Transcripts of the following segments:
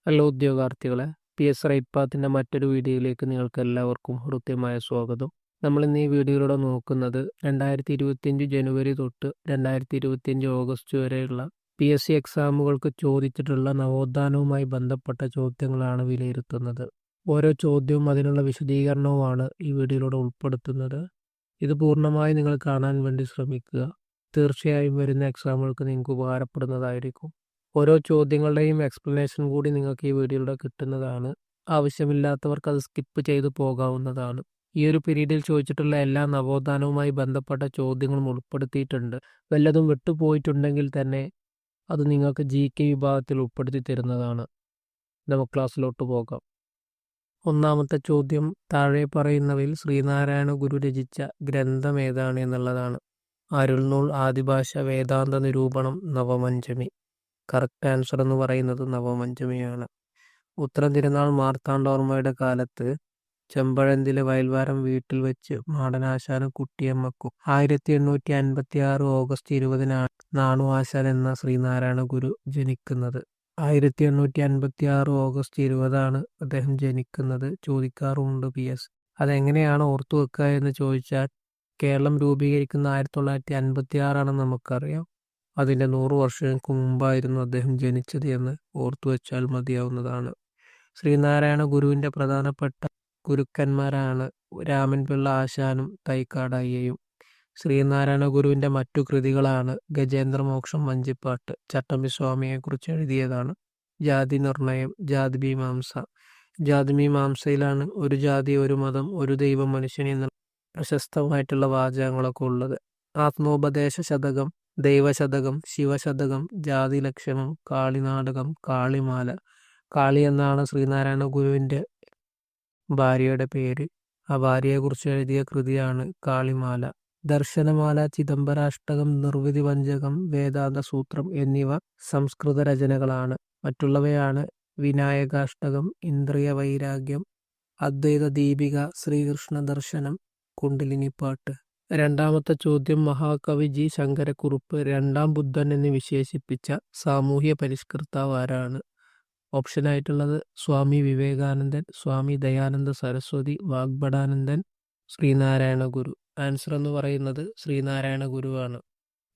Hello ഉദ്യോഗാർത്ഥികളെ, PSC right പാത്തിൻ്റെ മറ്റൊരു വീഡിയോയിലേക്ക് നിങ്ങൾക്ക് എല്ലാവർക്കും ഹൃദ്യമായ സ്വാഗതം. നമ്മളിന്ന് ഈ വീഡിയോയിലൂടെ നോക്കുന്നത് 2025 ജനുവരി തൊട്ട് 2025 ഓഗസ്റ്റ് വരെയുള്ള PSC എക്സാമുകൾക്ക് ചോദിച്ചിട്ടുള്ള നവോത്ഥാനവുമായി ബന്ധപ്പെട്ട ചോദ്യങ്ങളാണ് വിലയിരുത്തുന്നത്. ഓരോ ചോദ്യവും അതിനുള്ള വിശദീകരണവുമാണ് ഈ വീഡിയോയിലൂടെ ഉൾപ്പെടുത്തുന്നത്. ഇത് പൂർണ്ണമായി നിങ്ങൾ കാണാൻ വേണ്ടി ശ്രമിക്കുക. തീർച്ചയായും വരുന്ന എക്സാമുകൾക്ക് നിങ്ങൾക്ക് ഉപകാരപ്പെടുന്നതായിരിക്കും. ഓരോ ചോദ്യങ്ങളുടെയും എക്സ്പ്ലനേഷൻ കൂടി നിങ്ങൾക്ക് ഈ വീഡിയോയിലൂടെ കിട്ടുന്നതാണ്. ആവശ്യമില്ലാത്തവർക്ക് അത് സ്കിപ്പ് ചെയ്ത് പോകാവുന്നതാണ്. ഈ ഒരു പീരീഡിൽ ചോദിച്ചിട്ടുള്ള എല്ലാ നവോത്ഥാനവുമായി ബന്ധപ്പെട്ട ചോദ്യങ്ങളും ഉൾപ്പെടുത്തിയിട്ടുണ്ട്. വല്ലതും വിട്ടുപോയിട്ടുണ്ടെങ്കിൽ തന്നെ അത് നിങ്ങൾക്ക് GK വിഭാഗത്തിൽ ഉൾപ്പെടുത്തി തരുന്നതാണ്. നമുക്ക് ക്ലാസ്സിലോട്ട് പോകാം. ഒന്നാമത്തെ ചോദ്യം, താഴെ പറയുന്നവയിൽ ശ്രീനാരായണ ഗുരു രചിച്ച ഗ്രന്ഥം ഏതാണ് എന്നുള്ളതാണ്. അരുൾനൂൽ, ആദിഭാഷ, വേദാന്ത നിരൂപണം, നവമഞ്ചമി. കറക്റ്റ് ആൻസർ എന്ന് പറയുന്നത് നവമഞ്ചമിയാണ്. ഉത്തരം തിരുനാൾ മാർത്താണ്ഡവർമ്മയുടെ കാലത്ത് ചെമ്പഴന്തിലെ വയൽവാരം വീട്ടിൽ വെച്ച് മാടനാശാനും കുട്ടിയമ്മക്കും 1856 ഓഗസ്റ്റ് 20-നാണ് നാണു ആശാൻ എന്ന ശ്രീനാരായണ ഗുരു ജനിക്കുന്നത്. 1856 ഓഗസ്റ്റ് 20 അദ്ദേഹം ജനിക്കുന്നത്. ചോദിക്കാറുമുണ്ട് PS. അതെങ്ങനെയാണ് ഓർത്തു വെക്കുക എന്ന് ചോദിച്ചാൽ, കേരളം രൂപീകരിക്കുന്ന 1956 നമുക്കറിയാം. അതിൻ്റെ 100 വർഷങ്ങൾക്ക് മുമ്പായിരുന്നു അദ്ദേഹം ജനിച്ചത് എന്ന് ഓർത്തു വെച്ചാൽ മതിയാവുന്നതാണ്. ശ്രീനാരായണ ഗുരുവിൻ്റെ പ്രധാനപ്പെട്ട ഗുരുക്കന്മാരാണ് രാമൻപിള്ള ആശാനും തൈക്കാട് അയ്യയും. ശ്രീനാരായണ ഗുരുവിൻ്റെ മറ്റു കൃതികളാണ് ഗജേന്ദ്രമോക്ഷം, വഞ്ചിപ്പാട്ട്. ചട്ടമ്പിസ്വാമിയെക്കുറിച്ച് എഴുതിയതാണ്. ജാതി നിർണയം, ജാതിമീമാംസ. ജാതിമീമാംസയിലാണ് ഒരു ജാതി, ഒരു മതം, ഒരു ദൈവം, മനുഷ്യൻ എന്ന പ്രശസ്തമായിട്ടുള്ള വാചകങ്ങളൊക്കെ ഉള്ളത്. ആത്മോപദേശ ശതകം, ദൈവശതകം, ശിവശതകം, ജാതിലക്ഷണം, കാളിനാടകം, കാളിമാല. കാളി എന്നാണ് ശ്രീനാരായണ ഗുരുവിൻ്റെ ഭാര്യയുടെ പേര്. ആ ഭാര്യയെക്കുറിച്ച് എഴുതിയ കൃതിയാണ് കാളിമാല. ദർശനമാല, ചിദംബരാഷ്ടകം, നിർവൃതി പഞ്ചകം, വേദാന്ത സൂത്രം എന്നിവ സംസ്കൃത രചനകളാണ്. മറ്റുള്ളവയാണ് വിനായകാഷ്ടകം, ഇന്ദ്രിയ വൈരാഗ്യം, അദ്വൈത ദീപിക, ശ്രീകൃഷ്ണ ദർശനം, കുണ്ടലിനിപ്പാട്ട്. രണ്ടാമത്തെ ചോദ്യം, മഹാകവി G. ശങ്കരക്കുറുപ്പ് രണ്ടാം ബുദ്ധൻ എന്ന് വിശേഷിപ്പിച്ച സാമൂഹ്യ പരിഷ്കർത്താവ് ആരാണ്? ഓപ്ഷനായിട്ടുള്ളത് സ്വാമി വിവേകാനന്ദൻ, സ്വാമി ദയാനന്ദ സരസ്വതി, വാഗ്ഭടാനന്ദൻ, ശ്രീനാരായണ ഗുരു. ആൻസർ എന്ന് പറയുന്നത് ശ്രീനാരായണ ഗുരുവാണ്.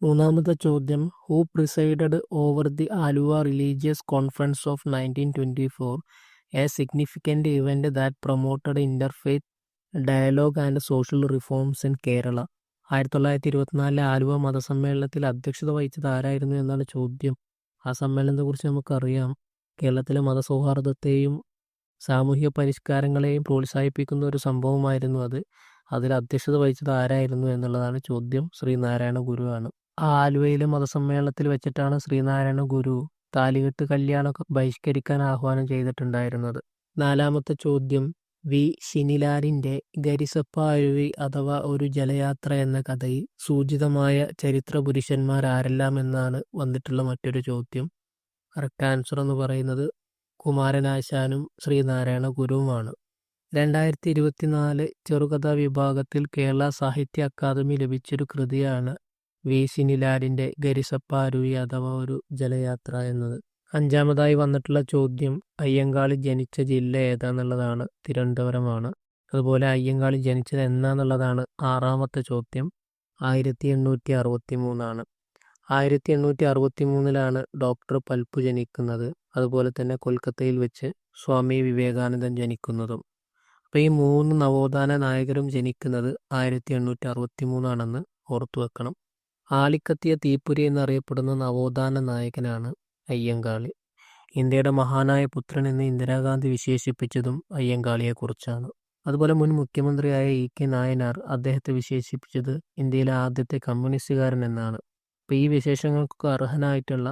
മൂന്നാമത്തെ ചോദ്യം, who presided over the Aluva religious conference of 1924, a significant event that promoted interfaith dialogue and social reforms in Kerala. 1924 Aluva മതസമ്മേളനത്തിൽ അധ്യക്ഷത വഹിച്ചത് ആരായിരുന്നു എന്നാണ് ചോദ്യം. ആ സമ്മേളനത്തെക്കുറിച്ച് നമുക്കറിയാം. കേരളത്തിലെ മതസൗഹാർദ്ദത്തെയും സാമൂഹിക പരിഷ്കാരങ്ങളെയും പ്രോത്സാഹിപ്പിക്കുന്ന ഒരു സംഭവമായിരുന്നു അത്. അതിൽ അധ്യക്ഷത വഹിച്ചത് ആരായിരുന്നു എന്നുള്ളതാണ് ചോദ്യം. ശ്രീനാരായണ ഗുരുവാണ്. ആലുവയിലെ മതസമ്മേളനത്തിൽ വെച്ചിട്ടാണ് ശ്രീനാരായണ ഗുരു താലികെട്ട് കല്യാണമൊക്കെ ബഹിഷ്കരിക്കാൻ ആഹ്വാനം ചെയ്തിട്ടുണ്ടായിരുന്നത്. നാലാമത്തെ ചോദ്യം, വി ശിനിലാലിൻ്റെ ഗരിസപ്പ അരുവി അഥവാ ഒരു ജലയാത്ര എന്ന കഥയിൽ സൂചിതമായ ചരിത്ര പുരുഷന്മാർ ആരെല്ലാം എന്നാണ് വന്നിട്ടുള്ള മറ്റൊരു ചോദ്യം. കറക്റ്റ് ആൻസർ എന്ന് പറയുന്നത് കുമാരനാശാനും ശ്രീനാരായണ ഗുരുവുമാണ്. 2024 ചെറുകഥാ വിഭാഗത്തിൽ കേരള സാഹിത്യ അക്കാദമി ലഭിച്ചൊരു കൃതിയാണ് വി ശിനിലാലിൻ്റെ ഗരിസപ്പ അരുവി അഥവാ ഒരു ജലയാത്ര എന്നത്. അഞ്ചാമതായി വന്നിട്ടുള്ള ചോദ്യം, അയ്യങ്കാളി ജനിച്ച ജില്ല ഏതാന്നുള്ളതാണ്. തിരുവനന്തപുരമാണ്. അതുപോലെ അയ്യങ്കാളി ജനിച്ചത് എന്നാന്നുള്ളതാണ് ആറാമത്തെ ചോദ്യം. 1863. 1863 ഡോക്ടർ പൽപ്പു ജനിക്കുന്നത്. അതുപോലെ തന്നെ കൊൽക്കത്തയിൽ വെച്ച് സ്വാമി വിവേകാനന്ദൻ ജനിക്കുന്നതും. അപ്പോൾ ഈ 3 നവോത്ഥാന നായകരും ജനിക്കുന്നത് 1863 ഓർത്തു വെക്കണം. ആളിക്കത്തിയ തീപ്പൊരി എന്നറിയപ്പെടുന്ന നവോത്ഥാന നായകനാണ് അയ്യങ്കാളി. ഇന്ത്യയുടെ മഹാനായ പുത്രൻ എന്ന് ഇന്ദിരാഗാന്ധി വിശേഷിപ്പിച്ചതും അയ്യങ്കാളിയെക്കുറിച്ചാണ്. അതുപോലെ മുൻ മുഖ്യമന്ത്രിയായ EK നായനാർ അദ്ദേഹത്തെ വിശേഷിപ്പിച്ചത് ഇന്ത്യയിലെ ആദ്യത്തെ കമ്മ്യൂണിസ്റ്റുകാരൻ എന്നാണ്. അപ്പോൾ ഈ വിശേഷങ്ങൾക്കൊക്കെ അർഹനായിട്ടുള്ള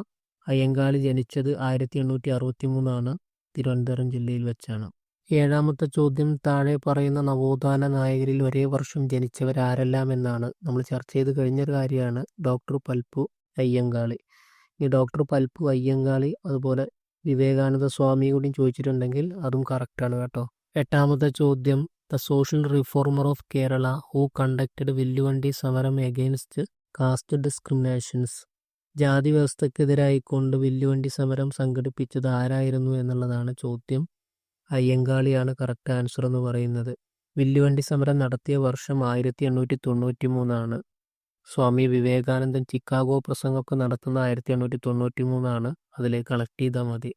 അയ്യങ്കാളി ജനിച്ചത് 1863 തിരുവനന്തപുരം ജില്ലയിൽ വെച്ചാണ്. ഏഴാമത്തെ ചോദ്യം, താഴെ പറയുന്ന നവോത്ഥാന നായകരിൽ ഒരേ വർഷം ജനിച്ചവരാരെല്ലാം എന്നാണ്. നമ്മൾ ചർച്ച ചെയ്ത് കഴിഞ്ഞൊരു കാര്യമാണ് ഡോക്ടർ പൽപ്പു, അയ്യങ്കാളി. ഈ ഡോക്ടർ പൽപ്പു, അയ്യങ്കാളി, അതുപോലെ വിവേകാനന്ദ സ്വാമി കൂടി ചോദിച്ചിട്ടുണ്ടെങ്കിൽ അതും കറക്റ്റാണ് കേട്ടോ. എട്ടാമത്തെ ചോദ്യം, the social reformer of Kerala who conducted Villuvandi Samaram against cast discriminations. ജാതി വ്യവസ്ഥക്കെതിരായിക്കൊണ്ട് വില്ലുവണ്ടി സമരം സംഘടിപ്പിച്ചത് ആരായിരുന്നു എന്നുള്ളതാണ് ചോദ്യം. അയ്യങ്കാളിയാണ് കറക്റ്റ് ആൻസർ എന്ന് പറയുന്നത്. വില്ലുവണ്ടി സമരം നടത്തിയ വർഷം 1893 സ്വാമി വിവേകാനന്ദൻ ചിക്കാഗോ പ്രസംഗമൊക്കെ നടത്തുന്ന 1893 അതിലേക്ക് കണക്ട് ചെയ്താൽ മതി.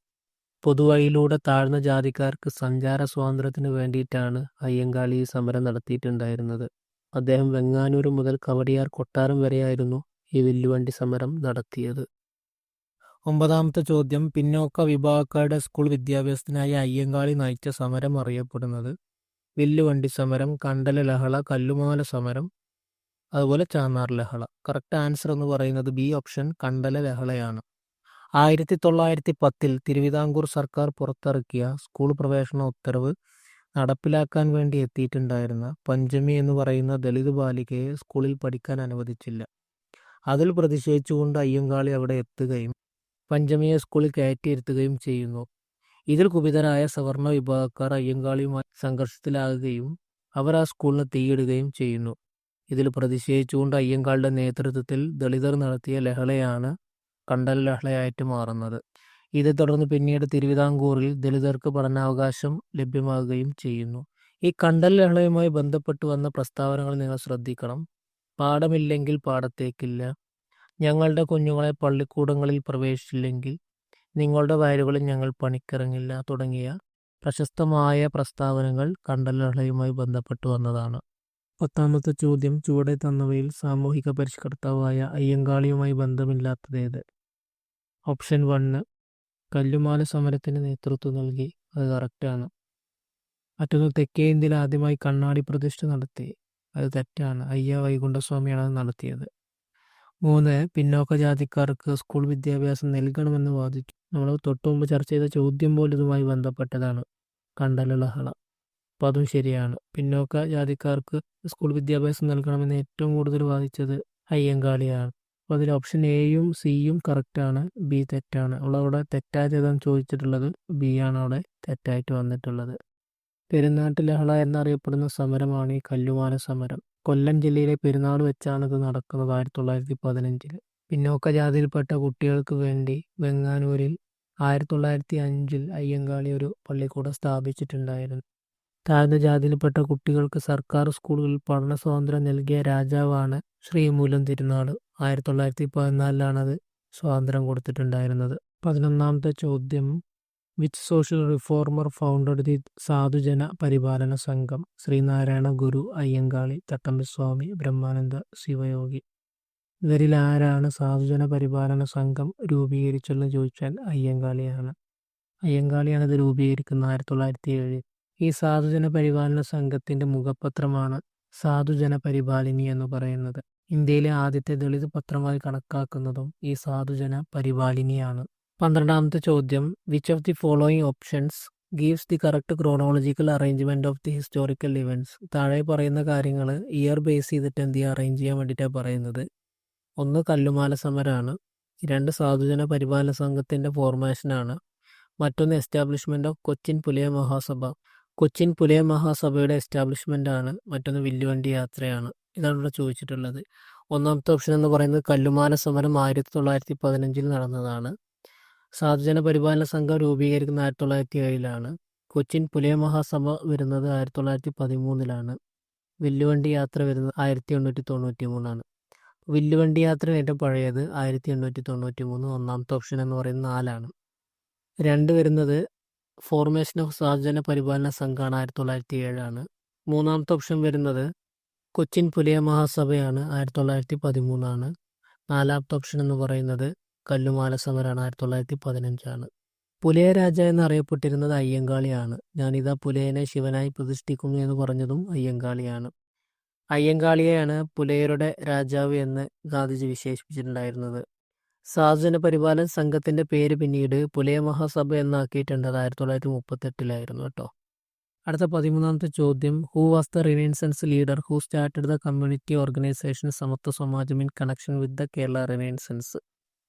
പൊതുവഴിയിലൂടെ താഴ്ന്ന ജാതിക്കാർക്ക് സഞ്ചാര സ്വാതന്ത്ര്യത്തിന് വേണ്ടിയിട്ടാണ് അയ്യങ്കാളി ഈ സമരം നടത്തിയിട്ടുണ്ടായിരുന്നത്. അദ്ദേഹം വെങ്ങാനൂർ മുതൽ കവടിയാർ കൊട്ടാരം വരെയായിരുന്നു ഈ വില്ലുവണ്ടി സമരം നടത്തിയത്. 9ാമത്തെ ചോദ്യം, പിന്നോക്ക വിഭാഗക്കാരുടെ സ്കൂൾ വിദ്യാഭ്യാസത്തിനായി അയ്യങ്കാളി നയിച്ച സമരം അറിയപ്പെടുന്നത്? വില്ലുവണ്ടി സമരം, കണ്ടല ലഹള, കല്ലുമാല സമരം, അതുപോലെ ചാന്നാർ ലഹള. കറക്റ്റ് ആൻസർ എന്ന് പറയുന്നത് ബി ഓപ്ഷൻ കണ്ടല ലഹളയാണ്. 1910 തിരുവിതാംകൂർ സർക്കാർ പുറത്തിറക്കിയ സ്കൂൾ പ്രവേശന ഉത്തരവ് നടപ്പിലാക്കാൻ വേണ്ടി എത്തിയിട്ടുണ്ടായിരുന്ന പഞ്ചമി എന്ന് പറയുന്ന ദളിത് ബാലികയെ സ്കൂളിൽ പഠിക്കാൻ അനുവദിച്ചില്ല. അതിൽ പ്രതിഷേധിച്ചുകൊണ്ട് അയ്യങ്കാളി അവിടെ എത്തുകയും പഞ്ചമിയെ സ്കൂളിൽ കയറ്റിയിരുത്തുകയും ചെയ്യുന്നു. ഇതിൽ കുപിതരായ സവർണ വിഭാഗക്കാർ അയ്യങ്കാളിയുമായി സംഘർഷത്തിലാകുകയും അവർ ആ സ്കൂളിന് തീയിടുകയും ചെയ്യുന്നു. ഇതിൽ പ്രതിഷേധിച്ചുകൊണ്ട് അയ്യങ്കാളിയുടെ നേതൃത്വത്തിൽ ദളിതർ നടത്തിയ ലഹളയാണ് കണ്ടൽ ലഹളയായിട്ട് മാറുന്നത്. ഇതേ തുടർന്ന് പിന്നീട് തിരുവിതാംകൂറിൽ ദളിതർക്ക് പഠനാവകാശം ലഭ്യമാകുകയും ചെയ്യുന്നു. ഈ കണ്ടൽ ലഹളയുമായി ബന്ധപ്പെട്ട് വന്ന പ്രസ്താവനകൾ നിങ്ങൾ ശ്രദ്ധിക്കണം. പാഠമില്ലെങ്കിൽ പാടത്തേക്കില്ല, ഞങ്ങളുടെ കുഞ്ഞുങ്ങളെ പള്ളിക്കൂടങ്ങളിൽ പ്രവേശിച്ചില്ലെങ്കിൽ നിങ്ങളുടെ വയലുകളിൽ ഞങ്ങൾ പണിക്കിറങ്ങില്ല തുടങ്ങിയ പ്രശസ്തമായ പ്രസ്താവനകൾ കണ്ടൽ ലഹളയുമായി ബന്ധപ്പെട്ട് വന്നതാണ്. 10ാമത്തെ ചോദ്യം, ചുവടെ തന്നവയിൽ സാമൂഹിക പരിഷ്കർത്താവായ അയ്യങ്കാളിയുമായി ബന്ധമില്ലാത്തതേത്? ഓപ്ഷൻ 1 കല്ലുമാല സമരത്തിന് നേതൃത്വം നൽകി, അത് കറക്റ്റാണ്. മറ്റൊന്ന് തെക്കേ ഇന്ത്യയിൽ ആദ്യമായി കണ്ണാടി പ്രതിഷ്ഠ നടത്തി, അത് തെറ്റാണ്. അയ്യ വൈകുണ്ഠസ്വാമിയാണ് അത് നടത്തിയത്. 3 പിന്നോക്ക ജാതിക്കാർക്ക് സ്കൂൾ വിദ്യാഭ്യാസം നൽകണമെന്ന് വാദിച്ചു. നമ്മൾ തൊട്ടുമുമ്പ് ചർച്ച ചെയ്ത ചോദ്യം പോലും ഇതുമായി ബന്ധപ്പെട്ടതാണ്, കണ്ടല ലഹള. അപ്പോൾ അതും ശരിയാണ്. പിന്നോക്ക ജാതിക്കാർക്ക് സ്കൂൾ വിദ്യാഭ്യാസം നൽകണമെന്ന് ഏറ്റവും കൂടുതൽ വാദിച്ചത് അയ്യങ്കാളിയാണ്. അപ്പോൾ അതിൽ ഓപ്ഷൻ എയും സിയും കറക്റ്റാണ്, ബി തെറ്റാണ്. അവിടെ തെറ്റായിട്ട് ഏതാണ് ചോദിച്ചിട്ടുള്ളത്? ബി ആണ് അവിടെ തെറ്റായിട്ട് വന്നിട്ടുള്ളത്. പെരുന്നാട്ട് ലഹള എന്നറിയപ്പെടുന്ന സമരമാണ് ഈ കല്ലുമാല സമരം. കൊല്ലം ജില്ലയിലെ പെരുന്നാട് വെച്ചാണ് ഇത് നടക്കുന്നത് 1915. പിന്നോക്ക ജാതിയിൽപ്പെട്ട കുട്ടികൾക്ക് വേണ്ടി വെങ്ങാനൂരിൽ 1905 അയ്യങ്കാളി ഒരു പള്ളിക്കൂടം സ്ഥാപിച്ചിട്ടുണ്ടായിരുന്നു. താഴ്ന്ന ജാതിയിൽപ്പെട്ട കുട്ടികൾക്ക് സർക്കാർ സ്കൂളുകളിൽ പഠന സ്വാതന്ത്ര്യം നൽകിയ രാജാവാണ് ശ്രീമൂലം തിരുനാൾ. 1914 അത് സ്വാതന്ത്ര്യം കൊടുത്തിട്ടുണ്ടായിരുന്നത്. 11ാമത്തെ ചോദ്യം, which social reformer founded the Sadhujana Paripalana സംഘം? ശ്രീനാരായണ ഗുരു, അയ്യങ്കാളി, ചട്ടമ്പിസ്വാമി, ബ്രഹ്മാനന്ദ ശിവയോഗി. ഇവരിൽ ആരാണ് സാധുജന പരിപാലന സംഘം രൂപീകരിച്ചതെന്ന് ചോദിച്ചാൽ അയ്യങ്കാളിയാണ്. അയ്യങ്കാളിയാണ് ഇത് രൂപീകരിക്കുന്നത് 1907. ഈ സാധുജന പരിപാലന സംഘത്തിന്റെ മുഖപത്രമാണ് സാധുജന പരിപാലിനി എന്ന് പറയുന്നത്. ഇന്ത്യയിലെ ആദ്യത്തെ ദളിത് പത്രമായി കണക്കാക്കുന്നതും ഈ സാധുജന പരിപാലിനിയാണ്. 12ാമത്തെ ചോദ്യം, which of the following options gives the correct chronological arrangement of the historical events? താഴെ പറയുന്ന കാര്യങ്ങൾ ഇയർ ബേസ് ചെയ്തിട്ട് എന്ത് ചെയ്യുക, അറേഞ്ച് ചെയ്യാൻ വേണ്ടിയിട്ടാണ് പറയുന്നത്. 1 കല്ലുമാല സമരമാണ്, 2 സാധുജന പരിപാലന സംഘത്തിന്റെ ഫോർമേഷനാണ്, മറ്റൊന്ന് എസ്റ്റാബ്ലിഷ്മെന്റ് ഓഫ് കൊച്ചിൻ പുലയ മഹാസഭ, കൊച്ചിൻ പുലയ മഹാസഭയുടെ എസ്റ്റാബ്ലിഷ്മെന്റ് ആണ്, മറ്റൊന്ന് വില്ലുവണ്ടി യാത്രയാണ്. ഇതാണ് ഇവിടെ ചോദിച്ചിട്ടുള്ളത്. 1ാമത്തെ ഓപ്ഷൻ എന്ന് പറയുന്നത് കല്ലുമാല സമരം 1915 നടന്നതാണ്. സാധുജന പരിപാലന സംഘം രൂപീകരിക്കുന്ന 1907 കൊച്ചിൻ പുലയ മഹാസഭ വരുന്നത് 1913 വില്ലുവണ്ടി യാത്ര വരുന്നത് 1893 വില്ലുവണ്ടി യാത്ര ഏറ്റവും പഴയത് 1893. 1ാമത്തെ ഓപ്ഷൻ എന്ന് പറയുന്നത് 4. 2 വരുന്നത് ഫോർമേഷൻ ഓഫ് സാധുജന പരിപാലന സംഘമാണ് 1907. 3ാമത്തെ ഓപ്ഷൻ വരുന്നത് കൊച്ചിൻ പുലയ മഹാസഭയാണ് 1913. 4ാമത്തെ ഓപ്ഷൻ എന്ന് പറയുന്നത് കല്ലുമാല സമരമാണ് 1915. പുലയ രാജ എന്നറിയപ്പെട്ടിരുന്നത് അയ്യങ്കാളിയാണ്. ഞാനിതാ പുലയനെ ശിവനായി പ്രതിഷ്ഠിക്കുന്നു എന്ന് പറഞ്ഞതും അയ്യങ്കാളിയാണ്. അയ്യങ്കാളിയെയാണ് പുലയരുടെ രാജാവ് എന്ന് ഗാന്ധിജി വിശേഷിപ്പിച്ചിട്ടുണ്ടായിരുന്നത്. സാധുജന പരിപാലന സംഘത്തിന്റെ പേര് പിന്നീട് പുലയ മഹാസഭ എന്നാക്കിയിട്ടുണ്ട്. 1938 കേട്ടോ. അടുത്ത 13ാമത്തെ ചോദ്യം, who was the renaissance leader who started the community organisation Samathwa Samajam in connection with the Kerala renaissance?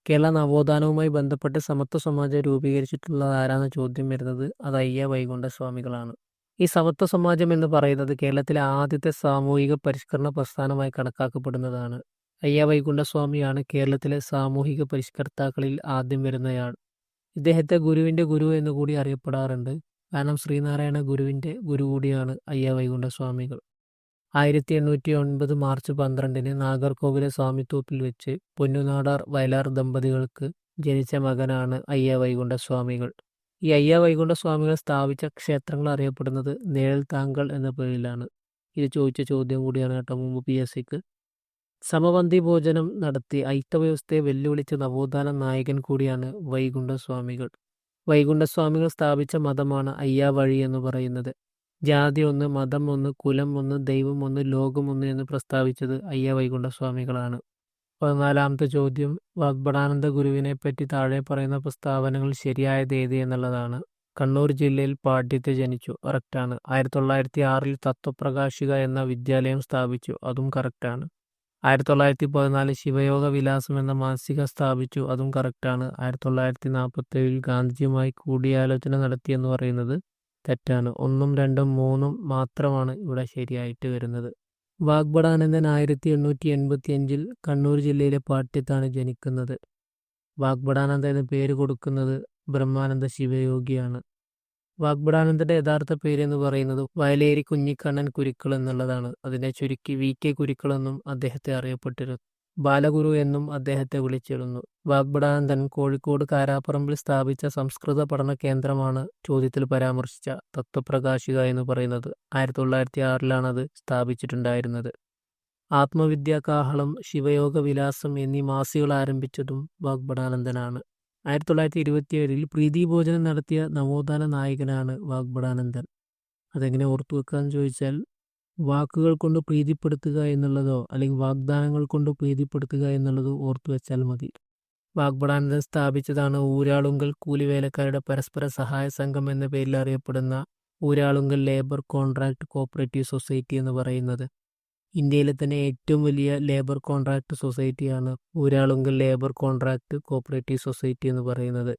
Kerala നവോത്ഥാനവുമായി ബന്ധപ്പെട്ട് സമത്വ സമാജം രൂപീകരിച്ചിട്ടുള്ളത് ആരാണ് ചോദ്യം വരുന്നത്? അത് അയ്യ വൈകുണ്ഠസ്വാമികളാണ്. ഈ സമത്വ സമാജം എന്ന് പറയുന്നത് കേരളത്തിലെ ആദ്യത്തെ സാമൂഹിക പരിഷ്കരണ പ്രസ്ഥാനമായി കണക്കാക്കപ്പെടുന്നതാണ്. അയ്യ വൈകുണ്ഠസ്വാമിയാണ് കേരളത്തിലെ സാമൂഹിക പരിഷ്കർത്താക്കളിൽ ആദ്യം വരുന്നയാൾ. ഇദ്ദേഹത്തെ ഗുരുവിൻ്റെ ഗുരു എന്ന് കൂടി അറിയപ്പെടാറുണ്ട്. കാരണം ശ്രീനാരായണ ഗുരുവിൻ്റെ ഗുരു കൂടിയാണ് അയ്യ വൈകുണ്ഠസ്വാമികൾ. 1809 മാർച്ച് 12 നാഗർകോവിലെ സ്വാമിത്തോപ്പിൽ വെച്ച് പൊന്നുനാടാർ വയലാർ ദമ്പതികൾക്ക് ജനിച്ച മകനാണ് അയ്യ വൈകുണ്ഠസ്വാമികൾ. ഈ അയ്യ വൈകുണ്ഠസ്വാമികൾ സ്ഥാപിച്ച ക്ഷേത്രങ്ങൾ അറിയപ്പെടുന്നത് നിഴൽ താങ്കൾ എന്ന പേരിലാണ്. ഇത് ചോദിച്ച ചോദ്യം കൂടിയാണ് കേട്ടോ മുമ്പ് PSCക്ക്. സമപന്തി ഭോജനം നടത്തി ഐക്യവ്യവസ്ഥയെ വെല്ലുവിളിച്ച നവോത്ഥാന നായകൻ കൂടിയാണ് വൈകുണ്ഠസ്വാമികൾ. വൈകുണ്ഠസ്വാമികൾ സ്ഥാപിച്ച മതമാണ് അയ്യാ വഴി എന്ന് പറയുന്നത്. ജാതി ഒന്ന്, മതം ഒന്ന്, കുലം ഒന്ന്, ദൈവം ഒന്ന്, ലോകം ഒന്ന് എന്ന് പ്രസ്താവിച്ചത് അയ്യ വൈകുണ്ഠസ്വാമികളാണ്. 14ാമത്തെ ചോദ്യം, വാഗ്ഭടാനന്ദ ഗുരുവിനെ പറ്റി താഴെ പറയുന്ന പ്രസ്താവനകൾ ശരിയായത് ഏത് എന്നുള്ളതാണ്. കണ്ണൂർ ജില്ലയിൽ പാട്യത്തെ ജനിച്ചു, കറക്റ്റാണ്. 1906 തത്വപ്രകാശിക എന്ന വിദ്യാലയം സ്ഥാപിച്ചു, അതും കറക്റ്റാണ്. 1914 ശിവയോഗ വിലാസം എന്ന മാസിക സ്ഥാപിച്ചു, അതും കറക്റ്റാണ്. 1947 ഗാന്ധിജിയുമായി കൂടിയാലോചന നടത്തിയെന്ന് പറയുന്നത് തെറ്റാണ്. 1, 2, 3 മാത്രമാണ് ഇവിടെ ശരിയായിട്ട് വരുന്നത്. വാഗ്ഭടാനന്ദൻ 1885 കണ്ണൂർ ജില്ലയിലെ പാട്യത്താണ് ജനിക്കുന്നത്. വാഗ്ഭടാനന്ദ എന്ന പേര് കൊടുക്കുന്നത് ബ്രഹ്മാനന്ദ ശിവയോഗിയാണ്. വാഗ്ഭടാനന്ദന്റെ യഥാർത്ഥ പേര് എന്ന് പറയുന്നത് വയലേരി കുഞ്ഞിക്കണ്ണൻ കുരുക്കൾ എന്നുള്ളതാണ്. അതിനെ ചുരുക്കി VK കുരുക്കൾ എന്നും അദ്ദേഹത്തെ അറിയപ്പെട്ടിരുന്നു. ബാലഗുരു എന്നും അദ്ദേഹത്തെ വിളിച്ചിരുന്നു. വാഗ്ഭടാനന്ദൻ കോഴിക്കോട് കാരാപ്പറമ്പിൽ സ്ഥാപിച്ച സംസ്കൃത പഠന കേന്ദ്രമാണ് ചോദ്യത്തിൽ പരാമർശിച്ച തത്വപ്രകാശിക എന്ന് പറയുന്നത്. 1906 അത് സ്ഥാപിച്ചിട്ടുണ്ടായിരുന്നത്. ആത്മവിദ്യാകാഹളം, ശിവയോഗ വിലാസം എന്നീ മാസികകൾ ആരംഭിച്ചതും വാഗ്ഭടാനന്ദനാണ്. 1927 പ്രീതിഭോജനം നടത്തിയ നവോത്ഥാന നായകനാണ് വാഗ്ഭടാനന്ദൻ. അതെങ്ങനെ ഓർത്തു വെക്കാന്ന് ചോദിച്ചാൽ, വാക്കുകൾ കൊണ്ട് പ്രീതിപ്പെടുത്തുക എന്നുള്ളതോ അല്ലെങ്കിൽ വാഗ്ദാനങ്ങൾ കൊണ്ട് പ്രീതിപ്പെടുത്തുക എന്നുള്ളതോ ഓർത്തു വെച്ചാൽ മതി. വാഗ്ഭടാനന്ദൻ സ്ഥാപിച്ചതാണ് ഊരാളുങ്കൽ കൂലിവേലക്കാരുടെ പരസ്പര സഹായ സംഘം എന്ന പേരിൽ അറിയപ്പെടുന്ന Uralungal labour contract cooperative society എന്ന് പറയുന്നത്. ഇന്ത്യയിലെ തന്നെ ഏറ്റവും വലിയ ലേബർ കോൺട്രാക്ട് സൊസൈറ്റിയാണ് Uralungal labour contract cooperative society എന്ന് പറയുന്നത്.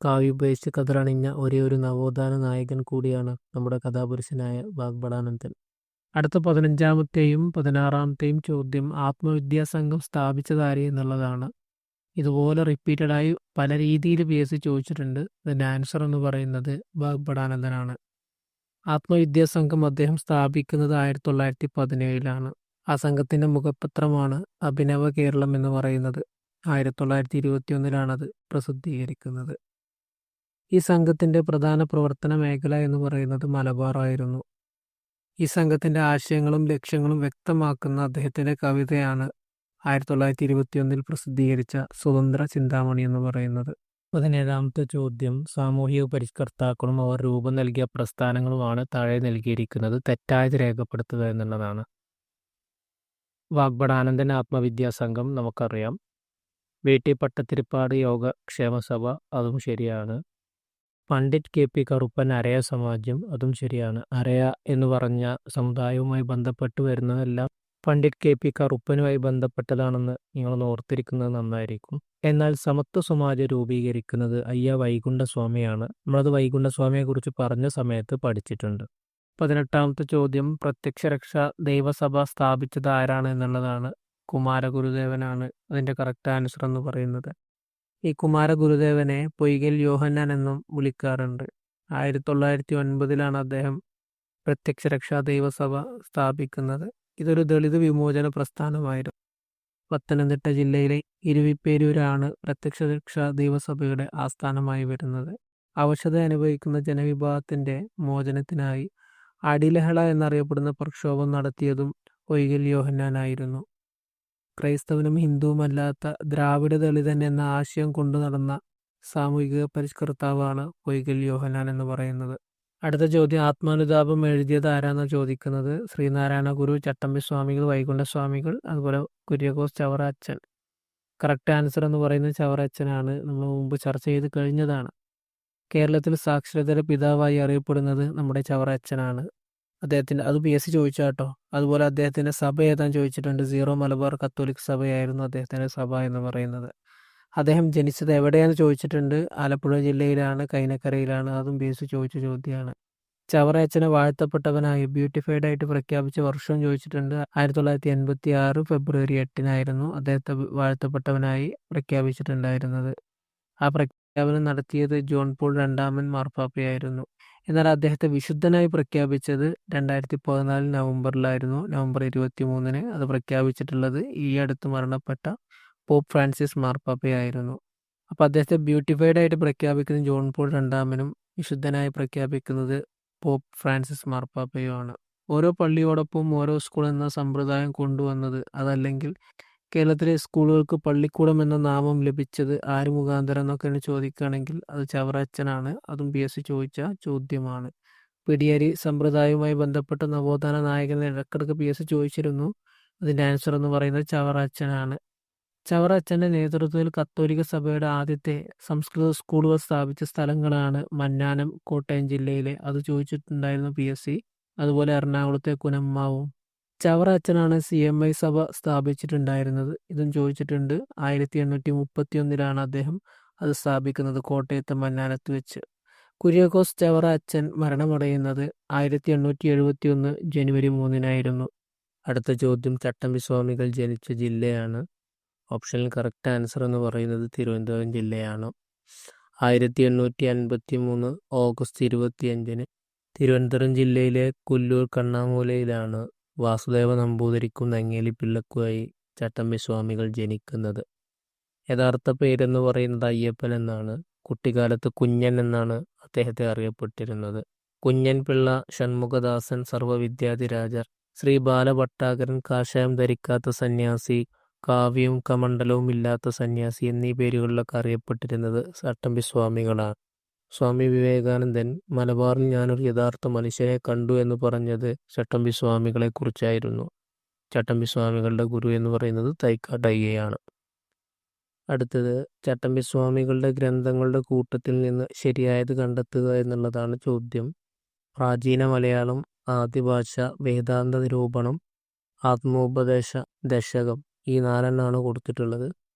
കാവ്യുപയോഗിച്ച് കതറണിഞ്ഞ ഒരേ ഒരു നവോത്ഥാന നായകൻ കൂടിയാണ് നമ്മുടെ കഥാപുരുഷനായ വാഗ്ഭടാനന്ദൻ. അടുത്ത 15ാമത്തെയും 16ാമത്തെയും ചോദ്യം, ആത്മവിദ്യാസംഘം സ്ഥാപിച്ചതാര് എന്നുള്ളതാണ്. ഇതുപോലെ റിപ്പീറ്റഡായി പല രീതിയിൽ PSC ചോദിച്ചിട്ടുണ്ട്. അതിൻ്റെ ആൻസർ എന്ന് പറയുന്നത് വാഗ്ഭടാനന്ദനാണ്. ആത്മവിദ്യാസംഘം അദ്ദേഹം സ്ഥാപിക്കുന്നത് 1917 ആ സംഘത്തിൻ്റെ മുഖപത്രമാണ് അഭിനവ കേരളം എന്ന് പറയുന്നത്. 1921 അത് പ്രസിദ്ധീകരിക്കുന്നത്. ഈ സംഘത്തിൻ്റെ പ്രധാന പ്രവർത്തന മേഖല എന്ന് പറയുന്നത് മലബാറായിരുന്നു. ഈ സംഘത്തിൻ്റെ ആശയങ്ങളും ലക്ഷ്യങ്ങളും വ്യക്തമാക്കുന്ന അദ്ദേഹത്തിൻ്റെ കവിതയാണ് 1921 പ്രസിദ്ധീകരിച്ച സ്വതന്ത്ര ചിന്താമണി എന്ന് പറയുന്നത്. 17ാമത്തെ ചോദ്യം, സാമൂഹിക പരിഷ്കർത്താക്കളും അവർ രൂപം നൽകിയ പ്രസ്ഥാനങ്ങളുമാണ് താഴെ നൽകിയിരിക്കുന്നത് തെറ്റായത് രേഖപ്പെടുത്തുക എന്നുള്ളതാണ്. വാഗ്ഭടാനന്ദൻ ആത്മവിദ്യാസംഘം നമുക്കറിയാം. VT പട്ടത്തിരിപ്പാട് യോഗക്ഷേമസഭ, അതും ശരിയാണ്. പണ്ഡിറ്റ് KP കറുപ്പൻ അരയ സമാജം, അതും ശരിയാണ്. അരയ എന്ന് പറഞ്ഞ സമുദായവുമായി ബന്ധപ്പെട്ട് വരുന്നതെല്ലാം പണ്ഡിറ്റ് KP കറുപ്പനുമായി ബന്ധപ്പെട്ടതാണെന്ന് നിങ്ങൾ ഓർത്തിരിക്കുന്നത് നന്നായിരിക്കും. എന്നാൽ സമത്വ സമാജം രൂപീകരിക്കുന്നത് അയ്യ വൈകുണ്ഠസ്വാമിയാണ്. നമ്മളത് വൈകുണ്ഠസ്വാമിയെക്കുറിച്ച് പറഞ്ഞ സമയത്ത് പഠിച്ചിട്ടുണ്ട്. 18ാമത്തെ ചോദ്യം, പ്രത്യക്ഷരക്ഷ ദൈവസഭ സ്ഥാപിച്ചത് ആരാണ് എന്നുള്ളതാണ്. കുമാരഗുരുദേവനാണ് അതിൻ്റെ കറക്റ്റ് ആൻസർ എന്ന് പറയുന്നത്. ഈ കുമാരഗുരുദേവനെ പൊയ്കൽ യോഹന്നാൻ എന്നും വിളിക്കാറുണ്ട്. 1909 അദ്ദേഹം പ്രത്യക്ഷരക്ഷാ ദൈവസഭ സ്ഥാപിക്കുന്നത്. ഇതൊരു ദളിത് വിമോചന പ്രസ്ഥാനമായിരുന്നു. പത്തനംതിട്ട ജില്ലയിലെ ഇരുവിപ്പേരൂരാണ് പ്രത്യക്ഷരക്ഷാ ദൈവസഭയുടെ ആസ്ഥാനമായി വരുന്നത്. അവശത അനുഭവിക്കുന്ന ജനവിഭാഗത്തിൻ്റെ മോചനത്തിനായി അടിലഹള എന്നറിയപ്പെടുന്ന പ്രക്ഷോഭം നടത്തിയതും പൊയ്കൽ യോഹന്നാനായിരുന്നു. ക്രൈസ്തവനും ഹിന്ദുവുമല്ലാത്ത ദ്രാവിഡ ദളിതൻ എന്ന ആശയം കൊണ്ടു നടന്ന സാമൂഹിക പരിഷ്കർത്താവാണ് പൊയ്കൽ യോഹന്നാൻ എന്ന് പറയുന്നത്. അടുത്ത ചോദ്യം, ആത്മാനുതാപം എഴുതിയത് ആരാന്ന് ചോദിക്കുന്നത്. ശ്രീനാരായണ ഗുരു, ചട്ടമ്പി സ്വാമികൾ, വൈകുണ്ഠസ്വാമികൾ, അതുപോലെ കുര്യാക്കോസ് ചവറച്ചൻ. കറക്റ്റ് ആൻസർ എന്ന് പറയുന്നത് ചവറച്ചനാണ്. നമ്മൾ മുമ്പ് ചർച്ച ചെയ്ത് കഴിഞ്ഞതാണ്. കേരളത്തിൽ സാക്ഷരതയുടെ പിതാവായി അറിയപ്പെടുന്നത് നമ്മുടെ ചവറച്ചനാണ്. അദ്ദേഹത്തിൻ്റെ അത് PSC ചോദിച്ചാട്ടോ. അതുപോലെ അദ്ദേഹത്തിൻ്റെ സഭ ഏതാന്ന് ചോദിച്ചിട്ടുണ്ട്. സീറോ മലബാർ കത്തോലിക് സഭയായിരുന്നു അദ്ദേഹത്തിൻ്റെ സഭ എന്ന് പറയുന്നത്. അദ്ദേഹം ജനിച്ചത് എവിടെയാണെന്ന് ചോദിച്ചിട്ടുണ്ട്. ആലപ്പുഴ ജില്ലയിലാണ്, കൈനക്കരയിലാണ്. അതും PSC ചോദിച്ച ചോദ്യമാണ്. ചവറയച്ചനെ വാഴ്ത്തപ്പെട്ടവനായി ബ്യൂട്ടിഫൈഡ് ആയിട്ട് പ്രഖ്യാപിച്ച വർഷം ചോദിച്ചിട്ടുണ്ട്. 1986 ഫെബ്രുവരി 8-നായിരുന്നു അദ്ദേഹത്തെ വാഴ്ത്തപ്പെട്ടവനായി പ്രഖ്യാപിച്ചിട്ടുണ്ടായിരുന്നത്. ആ പ്രഖ്യാപനം നടത്തിയത് ജോൺ പോൾ രണ്ടാമൻ മാർപ്പാപ്പയായിരുന്നു. എന്നാൽ അദ്ദേഹത്തെ വിശുദ്ധനായി പ്രഖ്യാപിച്ചത് 2014 നവംബറിലായിരുന്നു. നവംബർ 23-ന് അത് പ്രഖ്യാപിച്ചിട്ടുള്ളത് ഈ അടുത്ത് മരണപ്പെട്ട പോപ്പ് ഫ്രാൻസിസ് മാർപ്പാപ്പയായിരുന്നു. അപ്പോൾ അദ്ദേഹത്തെ ബ്യൂട്ടിഫൈഡ് ആയിട്ട് പ്രഖ്യാപിക്കുന്നത് ജോൺ പോൾ രണ്ടാമനും വിശുദ്ധനായി പ്രഖ്യാപിക്കുന്നത് പോപ്പ് ഫ്രാൻസിസ് മാർപ്പാപ്പയുമാണ്. ഓരോ പള്ളിയോടൊപ്പം ഓരോ സ്കൂൾ എന്ന സമ്പ്രദായം കൊണ്ടുവന്നത്, അതല്ലെങ്കിൽ കേരളത്തിലെ സ്കൂളുകൾക്ക് പള്ളിക്കൂടം എന്ന നാമം ലഭിച്ചത് ആര് മുഖാന്തരം എന്നൊക്കെ ചോദിക്കുകയാണെങ്കിൽ അത് ചവറയച്ചനാണ്. അതും PSC ചോദിച്ച ചോദ്യമാണ്. പിടിയരി സമ്പ്രദായവുമായി ബന്ധപ്പെട്ട നവോത്ഥാന നായകനെ ഇടക്കിടക്ക് PSC ചോദിച്ചിരുന്നു. അതിൻ്റെ ആൻസർ എന്ന് പറയുന്നത് ചവറയച്ചനാണ്. ചവറയച്ചൻ്റെ നേതൃത്വത്തിൽ കത്തോലിക്ക സഭയുടെ ആദ്യത്തെ സംസ്കൃത സ്കൂളുകൾ സ്ഥാപിച്ച സ്ഥലങ്ങളാണ് മന്നാനം, കോട്ടയം ജില്ലയിലെ. അത് ചോദിച്ചിട്ടുണ്ടായിരുന്നു PSC. അതുപോലെ എറണാകുളത്തെ കുനമ്മാവും. ചവറയച്ചനാണ് CMI സഭ സ്ഥാപിച്ചിട്ടുണ്ടായിരുന്നത്. ഇതും ചോദിച്ചിട്ടുണ്ട്. 1831 അദ്ദേഹം അത് സ്ഥാപിക്കുന്നത് കോട്ടയത്തെ മന്നാനത്ത് വെച്ച്. കുര്യാക്കോസ് ചവറയച്ചൻ മരണമടയുന്നത് 1871 ജനുവരി 3-നായിരുന്നു. അടുത്ത ചോദ്യം ചട്ടമ്പി സ്വാമികൾ ജനിച്ച ജില്ലയാണ്. ഓപ്ഷനിൽ കറക്റ്റ് ആൻസർ എന്ന് പറയുന്നത് തിരുവനന്തപുരം ജില്ലയാണ്. 1853 ഓഗസ്റ്റ് 25-ന് തിരുവനന്തപുരം ജില്ലയിലെ കുല്ലൂർ കണ്ണാമൂലയിലാണ് വാസുദേവ നമ്പൂതിരിക്കും നങ്ങേലി പിള്ളക്കുമായി ചട്ടമ്പി സ്വാമികൾ ജനിക്കുന്നത്. യഥാർത്ഥ പേരെന്ന് പറയുന്നത് അയ്യപ്പൻ എന്നാണ്. കുട്ടിക്കാലത്ത് കുഞ്ഞൻ എന്നാണ് അദ്ദേഹത്തെ അറിയപ്പെട്ടിരുന്നത്. കുഞ്ഞൻ പിള്ള, ഷൺമുഖദാസൻ, സർവ്വവിദ്യാധിരാജർ, ശ്രീ ബാലഭട്ടാകരൻ, കാഷായം ധരിക്കാത്ത സന്യാസി, കാവ്യവും കമണ്ഡലവും ഇല്ലാത്ത സന്യാസി എന്നീ പേരുകളിലൊക്കെ അറിയപ്പെട്ടിരുന്നത് ചട്ടമ്പി സ്വാമികളാണ്. സ്വാമി വിവേകാനന്ദൻ മലബാറിൽ ഞാനൊരു യഥാർത്ഥ മനുഷ്യനെ കണ്ടു എന്ന് പറഞ്ഞത് ചട്ടമ്പി സ്വാമികളെ കുറിച്ചായിരുന്നു. ചട്ടമ്പി സ്വാമികളുടെ ഗുരു എന്ന് പറയുന്നത് തൈക്കാട്ടയ്യയാണ്. അടുത്തത് ചട്ടമ്പി സ്വാമികളുടെ ഗ്രന്ഥങ്ങളുടെ കൂട്ടത്തിൽ നിന്ന് ശരിയായത് കണ്ടെത്തുക എന്നുള്ളതാണ് ചോദ്യം. പ്രാചീന മലയാളം, ആദിഭാഷ, വേദാന്ത നിരൂപണം, ആത്മോപദേശ ദശകം, ഈ 4 കൊടുത്തിട്ടുള്ളത്.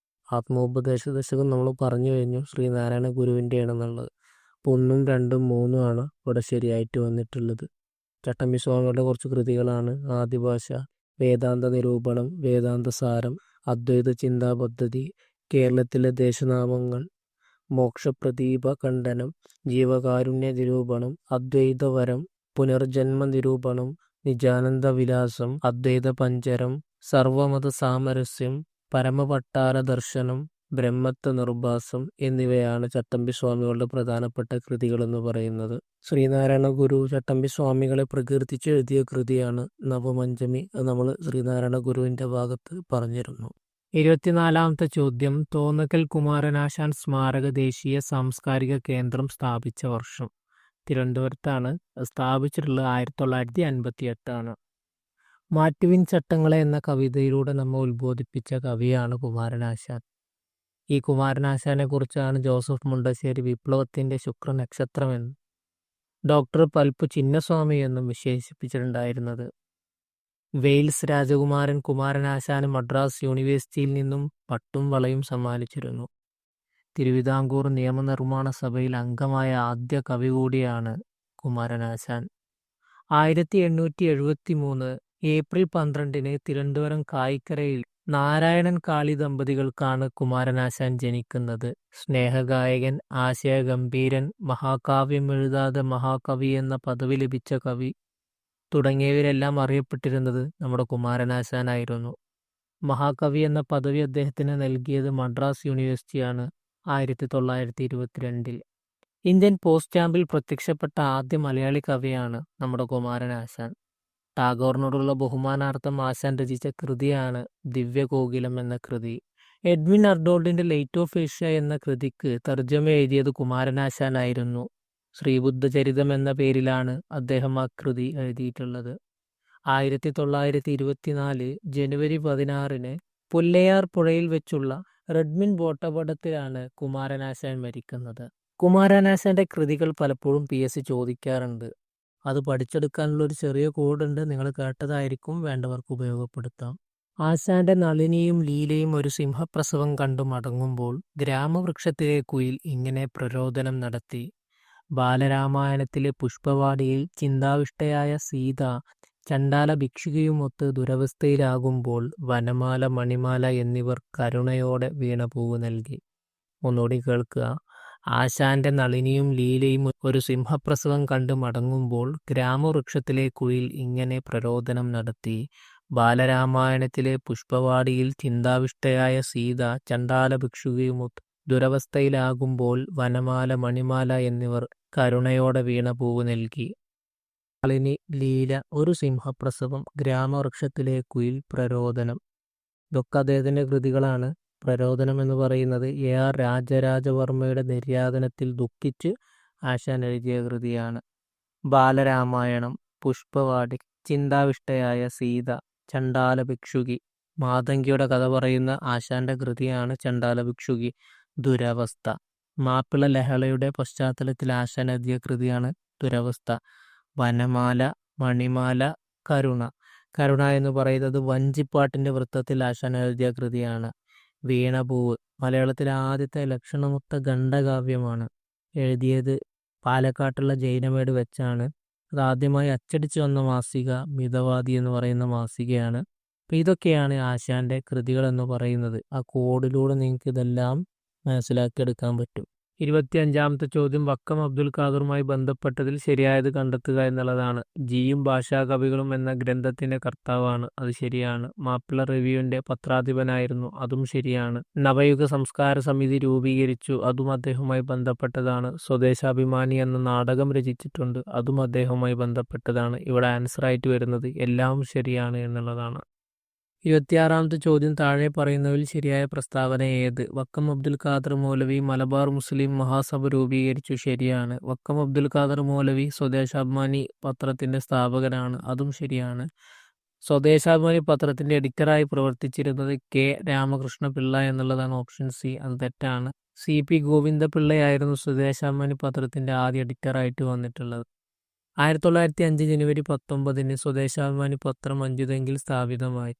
ആത്മോപദേശ ദശകം നമ്മൾ പറഞ്ഞു കഴിഞ്ഞു, ശ്രീനാരായണ ഗുരുവിൻ്റെയാണെന്നുള്ളത്. അപ്പോൾ 1, 2, 3 ഇവിടെ ശരിയായിട്ട് വന്നിട്ടുള്ളത്. ചട്ടമ്പി സ്വാമികളുടെ കുറച്ച് കൃതികളാണ് ആദിഭാഷ, വേദാന്ത നിരൂപണം, വേദാന്ത സാരം, അദ്വൈത ചിന്താ പദ്ധതി, കേരളത്തിലെ ദേശനാമങ്ങൾ, മോക്ഷപ്രദീപ ഖണ്ഡനം, ജീവകാരുണ്യ നിരൂപണം, അദ്വൈതവരം, പുനർജന്മ നിരൂപണം, നിജാനന്ദ വിലാസം, അദ്വൈത പഞ്ചരം, സർവമത സാമരസ്യം, പരമപട്ടാര ദർശനം, ബ്രഹ്മത്വ നിർഭാസം എന്നിവയാണ് ചട്ടമ്പി സ്വാമികളുടെ പ്രധാനപ്പെട്ട കൃതികളെന്ന് പറയുന്നത്. ശ്രീനാരായണ ഗുരു ചട്ടമ്പി സ്വാമികളെ പ്രകീർത്തിച്ച് എഴുതിയ കൃതിയാണ് നവമഞ്ചമി. അത് നമ്മൾ ശ്രീനാരായണ ഗുരുവിൻ്റെ ഭാഗത്ത് പറഞ്ഞിരുന്നു. 24-ാമത്തെ ചോദ്യം തോന്നക്കൽ കുമാരനാശാൻ സ്മാരക ദേശീയ സാംസ്കാരിക കേന്ദ്രം സ്ഥാപിച്ച വർഷം. തിരുവനന്തപുരത്താണ്. സ്ഥാപിച്ചിട്ടുള്ളത് 1958. മാറ്റുവിൻ ചട്ടങ്ങളെ എന്ന കവിതയിലൂടെ നമ്മെ ഉത്ബോധിപ്പിച്ച കവിയാണ് കുമാരനാശാൻ. ഈ കുമാരനാശാനെ കുറിച്ചാണ് ജോസഫ് മുണ്ടശ്ശേരി വിപ്ലവത്തിൻ്റെ ശുക്രനക്ഷത്രമെന്നും ഡോക്ടർ പൽപ്പു ചിന്നസ്വാമി എന്നും വിശേഷിപ്പിച്ചിട്ടുണ്ടായിരുന്നത്. വെയിൽസ് രാജകുമാരൻ കുമാരനാശാന് മദ്രാസ് യൂണിവേഴ്സിറ്റിയിൽ നിന്നും പട്ടും വളയും സമ്മാനിച്ചിരുന്നു. തിരുവിതാംകൂർ നിയമനിർമ്മാണ സഭയിൽ അംഗമായ ആദ്യ കവി കൂടിയാണ് കുമാരനാശാൻ. 1873 ഏപ്രിൽ 12-ന് തിരുവനന്തപുരം കായിക്കരയിൽ നാരായണൻ കാളി ദമ്പതികൾക്കാണ് കുമാരനാശാൻ ജനിക്കുന്നത്. സ്നേഹഗായകൻ, ആശയഗംഭീരൻ, മഹാകാവ്യം എഴുതാതെ മഹാകവി എന്ന പദവി ലഭിച്ച കവി തുടങ്ങിയവരെല്ലാം അറിയപ്പെട്ടിരുന്നത് നമ്മുടെ കുമാരനാശാനായിരുന്നു. മഹാകവി എന്ന പദവി അദ്ദേഹത്തിന് നൽകിയത് മദ്രാസ് യൂണിവേഴ്സിറ്റിയാണ് 1922. ഇന്ത്യൻ പോസ്റ്റ് സ്റ്റാമ്പിൽ പ്രത്യക്ഷപ്പെട്ട ആദ്യ മലയാളി കവിയാണ് നമ്മുടെ കുമാരനാശാൻ. ടാഗോറിനോടുള്ള ബഹുമാനാർത്ഥം ആശാൻ രചിച്ച കൃതിയാണ് ദിവ്യകോകിലം എന്ന കൃതി. എഡ്വിൻ അർഡോൾഡിന്റെ ലൈറ്റ് ഓഫ് ഏഷ്യ എന്ന കൃതിക്ക് തർജ്ജമ എഴുതിയത് കുമാരനാശാനായിരുന്നു. ശ്രീബുദ്ധചരിതം എന്ന പേരിലാണ് അദ്ദേഹം ആ കൃതി എഴുതിയിട്ടുള്ളത്. 1924 ജനുവരി 16-ന് പുല്ലയാർ പുഴയിൽ വെച്ചുള്ള റെഡ്മിൻ ബോട്ടപകടത്തിലാണ് കുമാരനാശാൻ മരിക്കുന്നത്. കുമാരനാശാന്റെ കൃതികൾ പലപ്പോഴും PSC ചോദിക്കാറുണ്ട്. അത് പഠിച്ചെടുക്കാനുള്ള ഒരു ചെറിയ കോഡുണ്ട്, നിങ്ങൾ കേട്ടതായിരിക്കും, വേണ്ടവർക്ക് ഉപയോഗപ്പെടുത്താം. ആശാന്റെ നളിനിയും ലീലയും ഒരു സിംഹപ്രസവം കണ്ടു മടങ്ങുമ്പോൾ ഗ്രാമവൃക്ഷത്തിലെ കുയിൽ ഇങ്ങനെ പ്രരോദനം നടത്തി: ബാലരാമായണത്തിലെ പുഷ്പവാടിയിൽ ചിന്താവിഷ്ടയായ സീത ചണ്ഡാല ഭിക്ഷുകിയുമൊത്ത് ദുരവസ്ഥയിലാകുമ്പോൾ വനമാല, മണിമാല എന്നിവർ കരുണയോടെ വീണപൂവ് നൽകി. ഒന്നുകൂടി കേൾക്കുക. ആശാന്റെ നളിനിയും ലീലയും ഒരു സിംഹപ്രസവം കണ്ട് മടങ്ങുമ്പോൾ ഗ്രാമവൃക്ഷത്തിലെ കുയിൽ ഇങ്ങനെ പ്രരോദനം നടത്തി. ബാലരാമായണത്തിലെ പുഷ്പവാടിയിൽ ചിന്താവിഷ്ടയായ സീത ചണ്ഡാല ഭിക്ഷുകിയുമൊത്ത് ദുരവസ്ഥയിലാകുമ്പോൾ വനമാല, മണിമാല എന്നിവർ കരുണയോടെ വീണപൂവ് നൽകി. നളിനി, ലീല, ഒരു സിംഹപ്രസവം, ഗ്രാമവൃക്ഷത്തിലെ കുയിൽ, പ്രരോദനം. ഇതൊക്കെ അദ്ദേഹത്തിന്റെ കൃതികളാണ്. പ്രരോദനം എന്ന് പറയുന്നത് AR രാജരാജവർമ്മയുടെ നിര്യാതനത്തിൽ ദുഃഖിച്ച് ആശാൻ എഴുതിയ കൃതിയാണ്. ബാലരാമായണം, പുഷ്പവാടി, ചിന്താവിഷ്ടയായ സീത, ചണ്ഡാല ഭിക്ഷുകി. മാതങ്കിയുടെ കഥ പറയുന്ന ആശാന്റെ കൃതിയാണ് ചണ്ഡാല ഭിക്ഷുകി. ദുരവസ്ഥ. മാപ്പിള ലഹളയുടെ പശ്ചാത്തലത്തിൽ ആശാൻ എഴുതിയ കൃതിയാണ് ദുരവസ്ഥ. വനമാല, മണിമാല, കരുണ. കരുണ എന്ന് പറയുന്നത് വഞ്ചിപ്പാട്ടിന്റെ വൃത്തത്തിൽ ആശാൻ എഴുതിയ കൃതിയാണ്. വീണപൂവ് മലയാളത്തിലെ ആദ്യത്തെ ലക്ഷണമൊത്ത ഖണ്ഡകാവ്യമാണ്. എഴുതിയത് പാലക്കാട്ടുള്ള ജൈനമേട് വെച്ചാണ്. അത് ആദ്യമായി അച്ചടിച്ചു വന്ന മാസിക മിതവാദി എന്ന് പറയുന്ന മാസികയാണ്. അപ്പം ഇതൊക്കെയാണ് ആശാന്റെ കൃതികൾ എന്ന് പറയുന്നത്. ആ കോഡിലൂടെ നിങ്ങൾക്ക് ഇതെല്ലാം മനസ്സിലാക്കിയെടുക്കാൻ പറ്റും. 25ാമത്തെ ചോദ്യം വക്കം അബ്ദുൽ ഖാദറുമായി ബന്ധപ്പെട്ടതിൽ ശരിയായത് കണ്ടെത്തുക എന്നുള്ളതാണ്. ജിയും ഭാഷാകവികളും എന്ന ഗ്രന്ഥത്തിന്റെ കർത്താവാണ്. അത് ശരിയാണ്. മാപ്പിള റിവ്യൂവിന്റെ പത്രാധിപനായിരുന്നു. അതും ശരിയാണ്. നവയുഗ സംസ്കാര സമിതി രൂപീകരിച്ചു. അതും അദ്ദേഹവുമായി ബന്ധപ്പെട്ടതാണ്. സ്വദേശാഭിമാനി എന്ന നാടകം രചിച്ചിട്ടുണ്ട്. അതും അദ്ദേഹവുമായി ബന്ധപ്പെട്ടതാണ്. ഇവിടെ ആൻസർ ആയിട്ട് വരുന്നത് എല്ലാം ശരിയാണ് എന്നുള്ളതാണ്. 26ാമത്തെ ചോദ്യം താഴെ പറയുന്നതിൽ ശരിയായ പ്രസ്താവന ഏത്? വക്കം അബ്ദുൽ ഖാദർ മൗലവി മലബാർ മുസ്ലിം മഹാസഭ രൂപീകരിച്ചു. ശരിയാണ്. വക്കം അബ്ദുൽ ഖാദർ മൗലവി സ്വദേശാഭിമാനി പത്രത്തിന്റെ സ്ഥാപകനാണ്. അതും ശരിയാണ്. സ്വദേശാഭിമാനി പത്രത്തിന്റെ എഡിറ്ററായി പ്രവർത്തിച്ചിരുന്നത് K. രാമകൃഷ്ണപിള്ള എന്നുള്ളതാണ് ഓപ്ഷൻ സി. അത് തെറ്റാണ്. CP ഗോവിന്ദപിള്ളയായിരുന്നു സ്വദേശാഭിമാനി പത്രത്തിന്റെ ആദ്യ എഡിറ്ററായിട്ട് വന്നിട്ടുള്ളത്. 1905 ജനുവരി 19 സ്വദേശാഭിമാനി പത്രം അഞ്ചുതെങ്കിൽ സ്ഥാപിതമായി.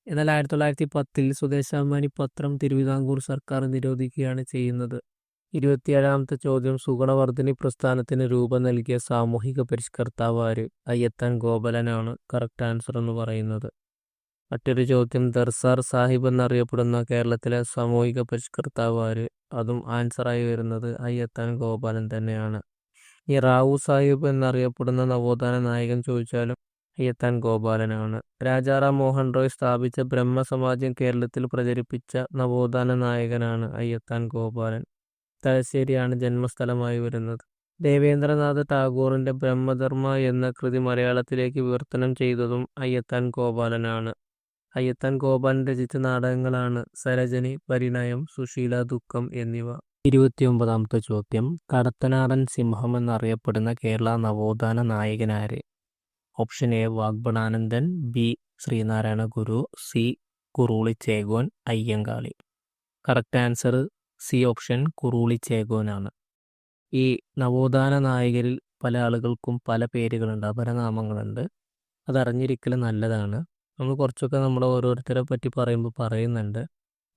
എന്നാൽ 1910 സ്വദേശാഭിമാനി പത്രം തിരുവിതാംകൂർ സർക്കാർ നിരോധിക്കുകയാണ് ചെയ്യുന്നത്. 27ാമത്തെ ചോദ്യം സുഗുണവർദ്ധിനി പ്രസ്ഥാനത്തിന് രൂപം നൽകിയ സാമൂഹിക പരിഷ്കർത്താവ് ആര്? അയ്യത്താൻ ഗോപാലനാണ് കറക്റ്റ് ആൻസർ എന്ന് പറയുന്നത്. മറ്റൊരു ചോദ്യം ദർസാർ സാഹിബ് എന്നറിയപ്പെടുന്ന കേരളത്തിലെ സാമൂഹിക പരിഷ്കർത്താവ് ആര്? അതും ആൻസറായി വരുന്നത് അയ്യത്താൻ ഗോപാലൻ തന്നെയാണ്. ഈ റാവു സാഹിബ് എന്നറിയപ്പെടുന്ന നവോത്ഥാന നായകൻ ചോദിച്ചാലും അയ്യത്താൻ ഗോപാലനാണ്. രാജാറാം മോഹൻ റോയ് സ്ഥാപിച്ച ബ്രഹ്മസമാജം കേരളത്തിൽ പ്രചരിപ്പിച്ച നവോത്ഥാന നായകനാണ് അയ്യത്താൻ ഗോപാലൻ. തലശ്ശേരിയാണ് ജന്മസ്ഥലമായി വരുന്നത്. ദേവേന്ദ്രനാഥ ടാഗോറിന്റെ ബ്രഹ്മധർമ്മ എന്ന കൃതി മലയാളത്തിലേക്ക് വിവർത്തനം ചെയ്തതും അയ്യത്താൻ ഗോപാലനാണ്. അയ്യത്താൻ ഗോപാലൻ രചിച്ച നാടകങ്ങളാണ് സരജനി, പരിണയം, സുശീല, ദുഃഖം എന്നിവ. 29ാമത്തെ ചോദ്യം കടത്തനാടൻ സിംഹം എന്നറിയപ്പെടുന്ന കേരള നവോത്ഥാന നായകനാര്? Option A Vagbhatanandan, B Sree Narayana Guru, C Kuruli Chekon, Ayyankali. Correct answer C option Kuruli ചേകോനാണ്. ഈ നവോത്ഥാന നായകരിൽ പല ആളുകൾക്കും പല പേരുകളുണ്ട്, അപരനാമങ്ങളുണ്ട്. അതറിഞ്ഞിരിക്കൽ നല്ലതാണ്. നമ്മൾ കുറച്ചൊക്കെ നമ്മുടെ ഓരോരുത്തരെ പറ്റി പറയുന്നുണ്ട്.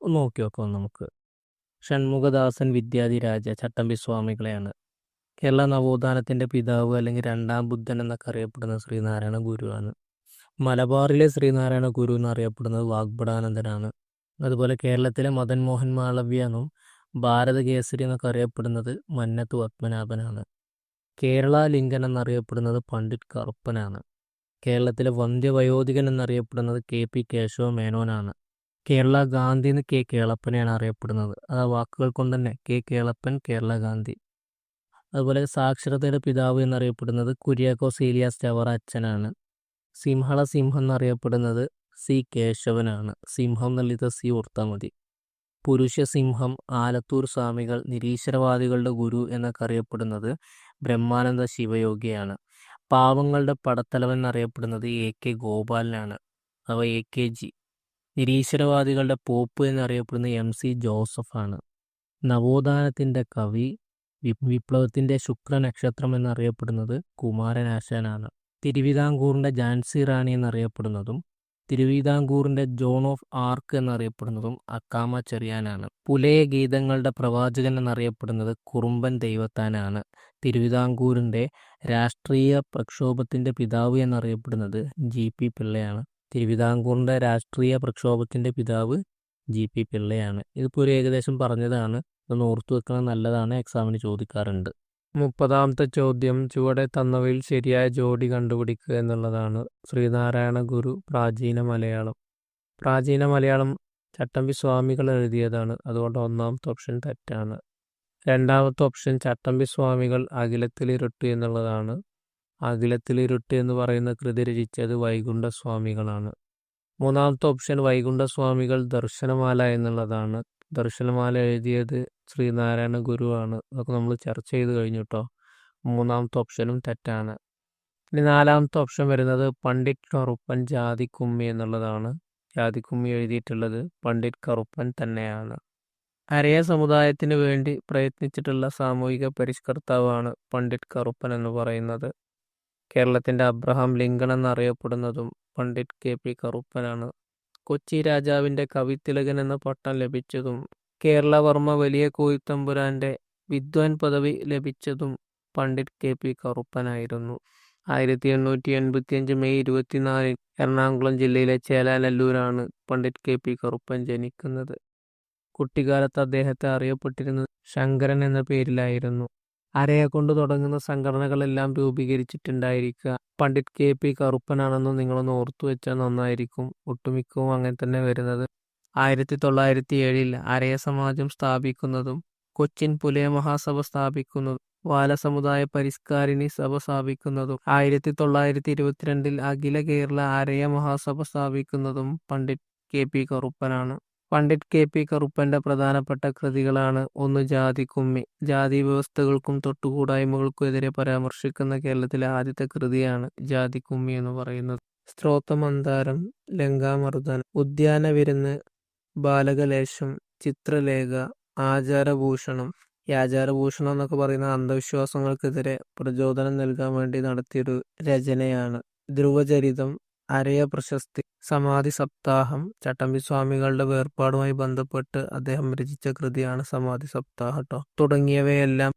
നോക്കി നോക്കാം നമുക്ക്. ഷൺമുഖദാസൻ വിദ്യാധിരാജ ചട്ടമ്പി സ്വാമികളെയാണ്. കേരള നവോത്ഥാനത്തിന്റെ പിതാവ് അല്ലെങ്കിൽ രണ്ടാം ബുദ്ധൻ എന്നൊക്കെ അറിയപ്പെടുന്ന ശ്രീനാരായണ ഗുരുവാണ്. മലബാറിലെ ശ്രീനാരായണ ഗുരു എന്നറിയപ്പെടുന്നത് വാഗ്ബടാനന്ദനാണ്. അതുപോലെ കേരളത്തിലെ മദൻ മോഹൻ മാളവ്യ എന്നും ഭാരതകേസരി എന്നൊക്കെ അറിയപ്പെടുന്നത് മന്നത്ത് പത്മനാഭനാണ്. കേരള ലിംഗൻ എന്നറിയപ്പെടുന്നത് പണ്ഡിറ്റ് കറുപ്പനാണ്. കേരളത്തിലെ വന്ധ്യവയോധികൻ എന്നറിയപ്പെടുന്നത് KP കേശവ മേനോനാണ്. കേരള ഗാന്ധി എന്ന് K. കേളപ്പനെയാണ് അറിയപ്പെടുന്നത്. ആ വാക്കുകൾ കൊണ്ട് തന്നെ K. കേളപ്പൻ, കേരള ഗാന്ധി. അതുപോലെ സാക്ഷരതയുടെ പിതാവ് എന്നറിയപ്പെടുന്നത് കുര്യാക്കോസ് ഏലിയാസ് ചവറ അച്ഛനാണ്. സിംഹള സിംഹം എന്നറിയപ്പെടുന്നത് C. കേശവനാണ്. സിംഹം എന്നുള്ളത് C ഓർത്താൽ മതി. പുരുഷസിംഹം, ആലത്തൂർ സ്വാമികൾ, നിരീശ്വരവാദികളുടെ ഗുരു എന്നൊക്കെ അറിയപ്പെടുന്നത് ബ്രഹ്മാനന്ദ ശിവയോഗിയാണ്. പാവങ്ങളുടെ പടത്തലവൻ എന്നറിയപ്പെടുന്നത് AK ഗോപാലനാണ്, അഥവാ AKG. നിരീശ്വരവാദികളുടെ പോപ്പ് എന്നറിയപ്പെടുന്ന MC ജോസഫാണ്. നവോത്ഥാനത്തിൻ്റെ കവി, വിപ്ലവത്തിൻ്റെ ശുക്രനക്ഷത്രം എന്നറിയപ്പെടുന്നത് കുമാരനാശാനാണ്. തിരുവിതാംകൂറിൻ്റെ ഝാൻസി റാണി എന്നറിയപ്പെടുന്നതും തിരുവിതാംകൂറിൻ്റെ ജോൺ ഓഫ് ആർക്ക് എന്നറിയപ്പെടുന്നതും അക്കാമ ചെറിയാനാണ്. പുലയ ഗീതങ്ങളുടെ പ്രവാചകൻ എന്നറിയപ്പെടുന്നത് കുറുമ്പൻ ദൈവത്താനാണ്. തിരുവിതാംകൂറിൻ്റെ രാഷ്ട്രീയ പ്രക്ഷോഭത്തിൻ്റെ പിതാവ് എന്നറിയപ്പെടുന്നത് GP പിള്ളയാണ്. തിരുവിതാംകൂറിൻ്റെ രാഷ്ട്രീയ പ്രക്ഷോഭത്തിൻ്റെ പിതാവ് GP പിള്ളയാണ്. ഇതിപ്പോൾ ഒരു ഏകദേശം പറഞ്ഞതാണ്, ഒന്ന് ഓർത്തു വെക്കണം, നല്ലതാണ്, എക്സാമിന് ചോദിക്കാറുണ്ട്. 30ാമത്തെ ചോദ്യം, ചുവടെ തന്നവയിൽ ശരിയായ ജോഡി കണ്ടുപിടിക്കുക എന്നുള്ളതാണ്. ശ്രീനാരായണ ഗുരു പ്രാചീന മലയാളം. പ്രാചീന മലയാളം ചട്ടമ്പി സ്വാമികൾ എഴുതിയതാണ്, അതുകൊണ്ട് 1ാമത്തെ ഓപ്ഷൻ തെറ്റാണ്. 2ാമത്തെ ഓപ്ഷൻ ചട്ടമ്പി സ്വാമികൾ അഖിലത്തിലിരുട്ട് എന്നുള്ളതാണ്. അഖിലത്തിലിരുട്ട് എന്ന് പറയുന്ന കൃതി രചിച്ചത് വൈകുണ്ഠ സ്വാമികളാണ്. 3ാമത്തെ ഓപ്ഷൻ വൈകുണ്ഠ സ്വാമികൾ ദർശനമാല എന്നുള്ളതാണ്. ദർശനമാല എഴുതിയത് ശ്രീനാരായണ ഗുരുവാണ്. അതൊക്കെ നമ്മൾ ചർച്ച ചെയ്ത് കഴിഞ്ഞു കേട്ടോ. 3ാമത്തെ ഓപ്ഷനും തെറ്റാണ്. ഇനി 4ാമത്തെ ഓപ്ഷൻ വരുന്നത് പണ്ഡിറ്റ് കറുപ്പൻ ജാതിക്കുമ്മി എന്നുള്ളതാണ്. ജാതിക്കുമ്മി എഴുതിയിട്ടുള്ളത് പണ്ഡിറ്റ് കറുപ്പൻ തന്നെയാണ്. അരയ സമുദായത്തിന് വേണ്ടി പ്രയത്നിച്ചിട്ടുള്ള സാമൂഹിക പരിഷ്കർത്താവാണ് പണ്ഡിറ്റ് കറുപ്പൻ എന്ന് പറയുന്നത്. കേരളത്തിൻ്റെ അബ്രഹാം ലിങ്കൺ എന്നറിയപ്പെടുന്നതും പണ്ഡിറ്റ് KP കറുപ്പനാണ്. കൊച്ചി രാജാവിൻ്റെ കവിത്തിലകൻ എന്ന പട്ടം ലഭിച്ചതും കേരളവർമ്മ വലിയ കോയിത്തമ്പുരാൻ്റെ വിദ്വാൻ പദവി ലഭിച്ചതും പണ്ഡിറ്റ് KP കറുപ്പനായിരുന്നു. 1885 മെയ് 24 എറണാകുളം ജില്ലയിലെ ചേലാനെല്ലൂരാണ് പണ്ഡിറ്റ് KP കറുപ്പൻ ജനിക്കുന്നത്. കുട്ടിക്കാലത്ത് അദ്ദേഹത്തെ അറിയപ്പെട്ടിരുന്നത് ശങ്കരൻ എന്ന പേരിലായിരുന്നു. അരയെ കൊണ്ട് തുടങ്ങുന്ന സംഘടനകളെല്ലാം രൂപീകരിച്ചിട്ടുണ്ടായിരിക്കുക പണ്ഡിറ്റ് KP കറുപ്പനാണെന്ന് നിങ്ങളൊന്ന് ഓർത്തു വെച്ചാൽ നന്നായിരിക്കും. ഒട്ടുമിക്കവും അങ്ങനെ തന്നെ വരുന്നത്. 1907 അരയ സമാജം സ്ഥാപിക്കുന്നതും കൊച്ചിൻ പുലയ മഹാസഭ സ്ഥാപിക്കുന്നതും ബാലസമുദായ പരിഷ്കാരിണി സഭ സ്ഥാപിക്കുന്നതും 1922 അഖില കേരള അരയ മഹാസഭ സ്ഥാപിക്കുന്നതും പണ്ഡിറ്റ് KP കറുപ്പനാണ്. പണ്ഡിറ്റ് KP കറുപ്പന്റെ പ്രധാനപ്പെട്ട കൃതികളാണ്: 1 ജാതിക്കുമ്മി. ജാതി വ്യവസ്ഥകൾക്കും തൊട്ടുകൂടായ്മകൾക്കും എതിരെ പരാമർശിക്കുന്ന കേരളത്തിലെ ആദ്യത്തെ കൃതിയാണ് ജാതിക്കുമ്മി എന്ന് പറയുന്നത്. സ്ത്രോതമന്താരം, ലങ്കാമർദ്ദനം, ഉദ്യാനവിരുന്ന്, ബാലകലേശം, ചിത്രലേഖ, ആചാരഭൂഷണം. ഈ ആചാരഭൂഷണം എന്നൊക്കെ പറയുന്ന അന്ധവിശ്വാസങ്ങൾക്കെതിരെ പ്രചോദനം നൽകാൻ വേണ്ടി നടത്തിയൊരു രചനയാണ്. ധ്രുവചരിതം, അരയ പ്രശസ്തി, സമാധി സപ്താഹം. ചട്ടമ്പി സ്വാമികളുടെ വേർപാടുമായി ബന്ധപ്പെട്ട് അദ്ദേഹം രചിച്ച കൃതിയാണ് സമാധി സപ്താഹം കേട്ടോ. തുടങ്ങിയവയെല്ലാം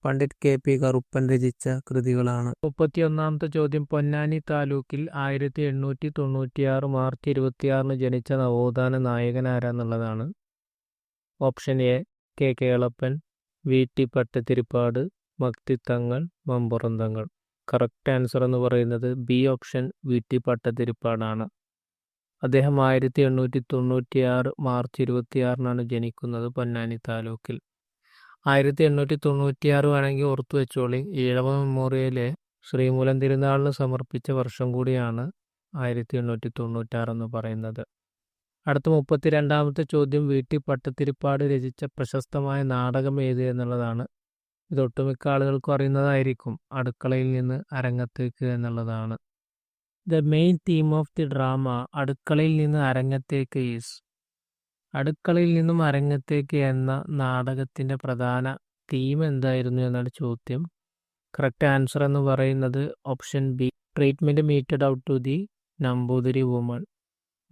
പണ്ഡിറ്റ് KP കറുപ്പൻ രചിച്ച കൃതികളാണ്. 31ാമത്തെ ചോദ്യം, പൊന്നാനി താലൂക്കിൽ 1896 മാർച്ച് 26 ജനിച്ച നവോത്ഥാന നായകൻ ആരാന്നുള്ളതാണ്. Option A Kelappan, VT Pattathiripad, Makthi Thangal, Mampuram Thangal. Correct answer എന്ന് പറയുന്നത് ബി ഓപ്ഷൻ VT പട്ടതിരിപ്പാടാണ്. അദ്ദേഹം 1896 മാർച്ച് 26 ജനിക്കുന്നത് പൊന്നാനി താലൂക്കിൽ. 1896 വേണമെങ്കിൽ ഓർത്തു വെച്ചോളി. ഈഴവ മെമ്മോറിയലെ ശ്രീമൂലം തിരുനാളിന് സമർപ്പിച്ച വർഷം കൂടിയാണ് 1896 എന്ന് പറയുന്നത്. അടുത്ത 32ാമത്തെ ചോദ്യം, VT പട്ടതിരിപ്പാട് രചിച്ച പ്രശസ്തമായ നാടകം ഏത് എന്നുള്ളതാണ്. ഇത് ഒട്ടുമിക്ക ആളുകൾക്കും അറിയുന്നതായിരിക്കും. അടുക്കളയിൽ നിന്ന് അരങ്ങത്തേക്ക് എന്നുള്ളതാണ്. The main theme of the drama അടുക്കളയിൽ നിന്ന് അരങ്ങത്തേക്ക് ഈസ്. അടുക്കളയിൽ നിന്നും അരങ്ങത്തേക്ക് എന്ന നാടകത്തിൻ്റെ പ്രധാന തീം എന്തായിരുന്നു എന്നാണ് ചോദ്യം. കറക്റ്റ് ആൻസർ എന്ന് പറയുന്നത് option B, treatment meted out to the Namboothiri woman.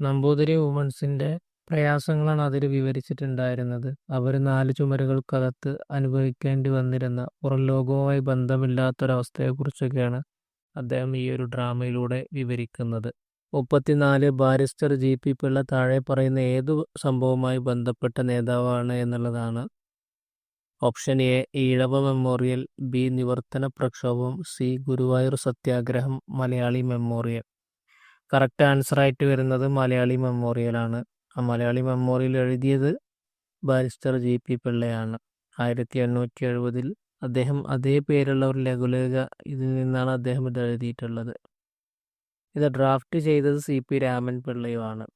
Namboothiri വുമൺസിൻ്റെ പ്രയാസങ്ങളാണ് അതിൽ വിവരിച്ചിട്ടുണ്ടായിരുന്നത്. അവർ 4 ചുമരുകൾക്കകത്ത് അനുഭവിക്കേണ്ടി വന്നിരുന്ന പുറം ലോകവുമായി ബന്ധമില്ലാത്തൊരവസ്ഥയെക്കുറിച്ചൊക്കെയാണ് അദ്ദേഹം ഈ ഒരു ഡ്രാമയിലൂടെ വിവരിക്കുന്നത്. 34 ബാരിസ്റ്റർ GP പിള്ള താഴെ പറയുന്ന ഏതു സംഭവവുമായി ബന്ധപ്പെട്ട നേതാവാണ് എന്നുള്ളതാണ്. Option A Ezhava memorial, B Nivarthana പ്രക്ഷോഭം, സി ഗുരുവായൂർ സത്യാഗ്രഹം, മലയാളി മെമ്മോറിയൽ. കറക്റ്റ് ആൻസർ ആയിട്ട് വരുന്നത് മലയാളി മെമ്മോറിയലാണ്. ആ മലയാളി മെമ്മോറിയൽ എഴുതിയത് ബാരിസ്റ്റർ GP പിള്ളയാണ്. 1870 അദ്ദേഹം അതേ പേരുള്ള ഒരു ലഘുലേഖ ഇതിൽ നിന്നാണ് അദ്ദേഹം ഇത് എഴുതിയിട്ടുള്ളത്. ഇത് ഡ്രാഫ്റ്റ് ചെയ്തത് CP രാമൻ പിള്ളയുമാണ്.